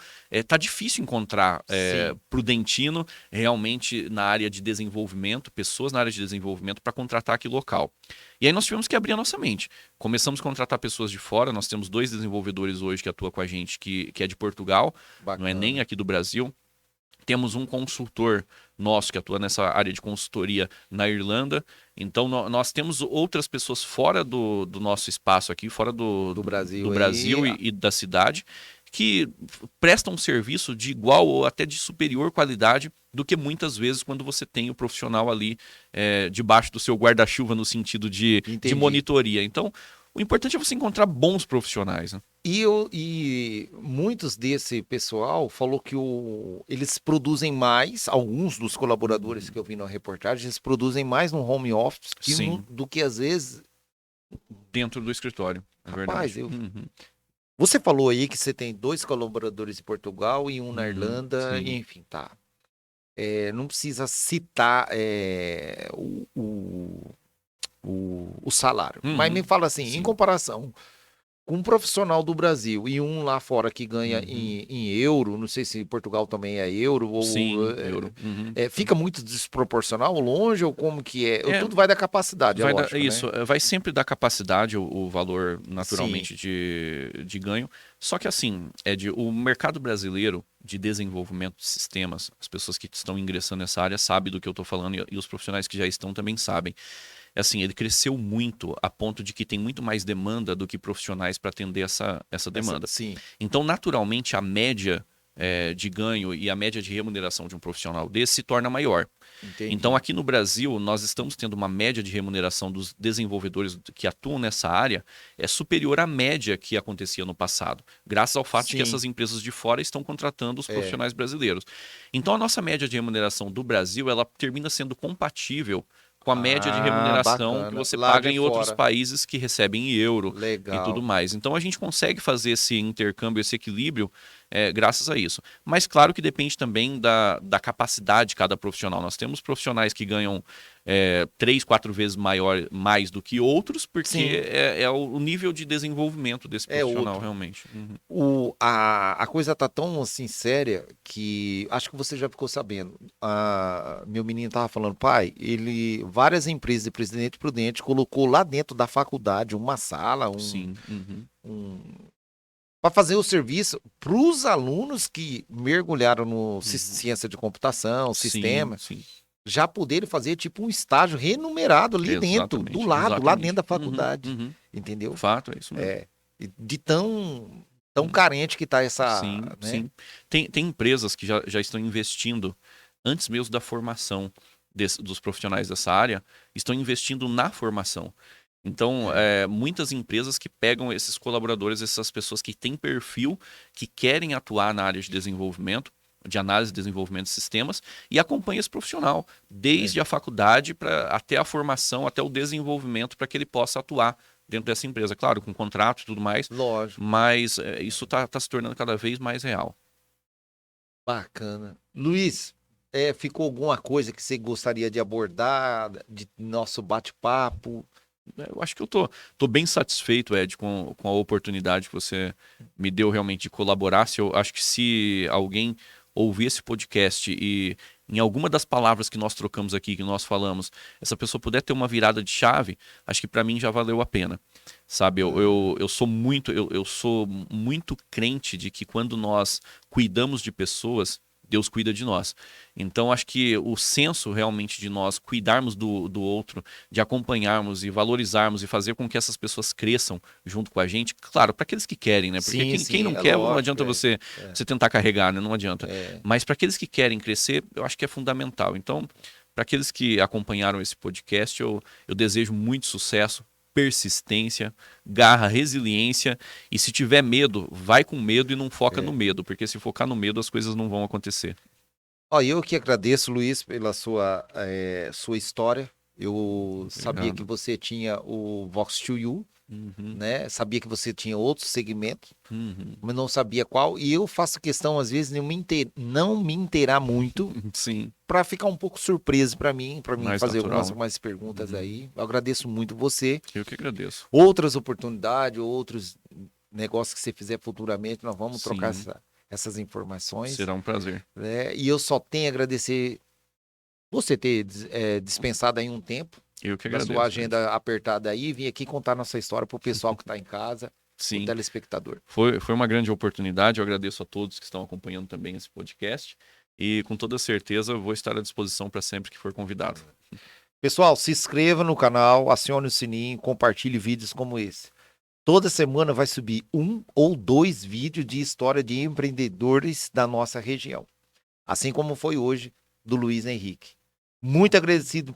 [SPEAKER 2] tá difícil encontrar
[SPEAKER 1] Sim.
[SPEAKER 2] prudentino realmente na área de desenvolvimento, pessoas na área de desenvolvimento para contratar aqui local. E aí nós tivemos que abrir a nossa mente. Começamos a contratar pessoas de fora. Nós temos 2 desenvolvedores hoje que atuam com a gente, que é de Portugal, não é nem
[SPEAKER 1] Bacana.
[SPEAKER 2] aqui do Brasil. Temos um consultor nosso que atua nessa área de consultoria na Irlanda. Então, nós temos outras pessoas fora do nosso espaço aqui, fora do
[SPEAKER 1] Brasil
[SPEAKER 2] Brasil
[SPEAKER 1] aí.
[SPEAKER 2] e da cidade, que prestam um serviço de igual ou até de superior qualidade do que muitas vezes quando você tem o profissional ali debaixo do seu guarda-chuva no sentido de
[SPEAKER 1] Entendi.
[SPEAKER 2] monitoria. Então, o importante é você encontrar bons profissionais, né?
[SPEAKER 1] E muitos desse pessoal falou que eles produzem mais, alguns dos colaboradores que eu vi na reportagem, eles produzem mais no home office
[SPEAKER 2] Sim.
[SPEAKER 1] do que às vezes.
[SPEAKER 2] Dentro do escritório, é
[SPEAKER 1] Rapaz,
[SPEAKER 2] verdade. Uhum.
[SPEAKER 1] você falou aí que você tem 2 colaboradores em Portugal e um na Irlanda,
[SPEAKER 2] Sim.
[SPEAKER 1] enfim, tá. Não precisa citar o salário. Mas me
[SPEAKER 2] Uhum.
[SPEAKER 1] fala assim, em
[SPEAKER 2] Sim.
[SPEAKER 1] comparação com um profissional do Brasil e um lá fora que ganha
[SPEAKER 2] Uhum.
[SPEAKER 1] em euro, não sei se Portugal também é euro, ou
[SPEAKER 2] Sim, euro. Uhum.
[SPEAKER 1] fica muito desproporcional, longe, ou como que é?
[SPEAKER 2] É,
[SPEAKER 1] Tudo vai da capacidade, é
[SPEAKER 2] vai dar,
[SPEAKER 1] lógico, né?
[SPEAKER 2] isso, vai sempre dar capacidade, o valor
[SPEAKER 1] Sim,
[SPEAKER 2] naturalmente de ganho. Só que assim, o mercado brasileiro de desenvolvimento de sistemas, as pessoas que estão ingressando nessa área sabem do que eu estou falando e os profissionais que já estão também sabem. Assim, ele cresceu muito a ponto de que tem muito mais demanda do que profissionais para atender essa demanda.
[SPEAKER 1] sim,
[SPEAKER 2] Então, naturalmente, a média de ganho e a média de remuneração de um profissional desse se torna maior. Então,
[SPEAKER 1] entendi.
[SPEAKER 2] aqui no Brasil, nós estamos tendo uma média de remuneração dos desenvolvedores que atuam nessa área superior à média que acontecia no passado, graças ao fato de que
[SPEAKER 1] Sim,
[SPEAKER 2] essas empresas de fora estão contratando os
[SPEAKER 1] é.
[SPEAKER 2] profissionais brasileiros. Então, a nossa média de remuneração do Brasil, ela termina sendo compatível com a média de
[SPEAKER 1] Ah,
[SPEAKER 2] remuneração que
[SPEAKER 1] bacana.
[SPEAKER 2] você
[SPEAKER 1] Lá
[SPEAKER 2] paga
[SPEAKER 1] de
[SPEAKER 2] em outros
[SPEAKER 1] fora.
[SPEAKER 2] países que recebem em euro e tudo
[SPEAKER 1] Legal.
[SPEAKER 2] mais. Então, a gente consegue fazer esse intercâmbio, esse equilíbrio graças a isso. Mas claro que depende também da capacidade de cada profissional. Nós temos profissionais que ganham 3, 4 vezes mais do que outros, porque
[SPEAKER 1] Sim,
[SPEAKER 2] é o nível de desenvolvimento desse
[SPEAKER 1] é
[SPEAKER 2] profissional,
[SPEAKER 1] outro.
[SPEAKER 2] realmente. Uhum.
[SPEAKER 1] A coisa tá tão assim séria que acho que você já ficou sabendo. Meu menino tava falando, pai, várias empresas de Presidente Prudente colocou lá dentro da faculdade uma sala,
[SPEAKER 2] Sim. Uhum.
[SPEAKER 1] para fazer o serviço para os alunos que mergulharam no
[SPEAKER 2] Uhum.
[SPEAKER 1] ciência de computação,
[SPEAKER 2] Sim,
[SPEAKER 1] sistema,
[SPEAKER 2] sim.
[SPEAKER 1] já poderem fazer tipo um estágio remunerado ali dentro,
[SPEAKER 2] Exatamente.
[SPEAKER 1] lá dentro
[SPEAKER 2] Exatamente.
[SPEAKER 1] da
[SPEAKER 2] Uhum.
[SPEAKER 1] faculdade,
[SPEAKER 2] Uhum.
[SPEAKER 1] entendeu?
[SPEAKER 2] Fato, é isso mesmo.
[SPEAKER 1] De tão carente que tá essa,
[SPEAKER 2] Sim,
[SPEAKER 1] né?
[SPEAKER 2] sim. Tem empresas que já estão investindo, antes mesmo da formação dos profissionais dessa área, estão investindo na formação. Então, muitas empresas que pegam esses colaboradores, essas pessoas que têm perfil, que querem atuar na área de desenvolvimento, de análise e desenvolvimento de sistemas, e acompanham esse profissional, desde a faculdade até a formação, até o desenvolvimento, para que ele possa atuar dentro dessa empresa. Claro, com contrato e tudo mais,
[SPEAKER 1] Lógico.
[SPEAKER 2] mas isso está se tornando cada vez mais real.
[SPEAKER 1] Bacana. Luiz, ficou alguma coisa que você gostaria de abordar de nosso bate-papo?
[SPEAKER 2] Eu acho que eu tô bem satisfeito, Ed, com a oportunidade que você me deu realmente de colaborar. Acho que se alguém ouvir esse podcast e em alguma das palavras que nós trocamos aqui, que nós falamos, essa pessoa puder ter uma virada de chave, acho que para mim já valeu a pena. Sabe, eu sou muito crente de que quando nós cuidamos de pessoas, Deus cuida de nós. Então, acho que o senso realmente de nós cuidarmos do outro, de acompanharmos e valorizarmos e fazer com que essas pessoas cresçam junto com a gente, claro, para aqueles que querem, né? Porque quem não quer, não adianta você tentar carregar, né? Não adianta. Mas para aqueles que querem crescer, eu acho que é fundamental. Então, para aqueles que acompanharam esse podcast, eu desejo muito sucesso, persistência, garra, resiliência, e se tiver medo, vai com medo e não foca no medo, porque se focar no medo as coisas não vão acontecer.
[SPEAKER 1] Ó, eu que agradeço, Luiz, pela sua história. Eu sabia que você tinha o Vox 2U, né? Sabia que você tinha outros segmentos, mas não sabia qual. E eu faço questão, às vezes, de não me inteirar muito,
[SPEAKER 2] Sim,
[SPEAKER 1] para ficar um pouco surpreso para mim
[SPEAKER 2] mais
[SPEAKER 1] fazer
[SPEAKER 2] natural.
[SPEAKER 1] algumas perguntas aí. Eu agradeço muito você.
[SPEAKER 2] Eu que agradeço.
[SPEAKER 1] Outras oportunidades, outros negócios que você fizer futuramente, nós vamos trocar essas informações.
[SPEAKER 2] Será um prazer.
[SPEAKER 1] Né? E eu só tenho a agradecer você ter dispensado aí um tempo
[SPEAKER 2] Eu que
[SPEAKER 1] da
[SPEAKER 2] agradeço.
[SPEAKER 1] sua agenda apertada aí, vim aqui contar nossa história para o pessoal que está em casa,
[SPEAKER 2] Sim.
[SPEAKER 1] o telespectador.
[SPEAKER 2] Foi uma grande oportunidade, eu agradeço a todos que estão acompanhando também esse podcast e com toda certeza eu vou estar à disposição para sempre que for convidado.
[SPEAKER 1] Pessoal, se inscreva no canal, acione o sininho, compartilhe vídeos como esse. Toda semana vai subir 1 ou 2 vídeos de história de empreendedores da nossa região. Assim como foi hoje do Luiz Henrique. Muito agradecido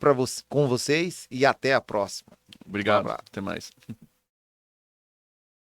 [SPEAKER 1] com vocês e até a próxima.
[SPEAKER 2] Obrigado, até mais.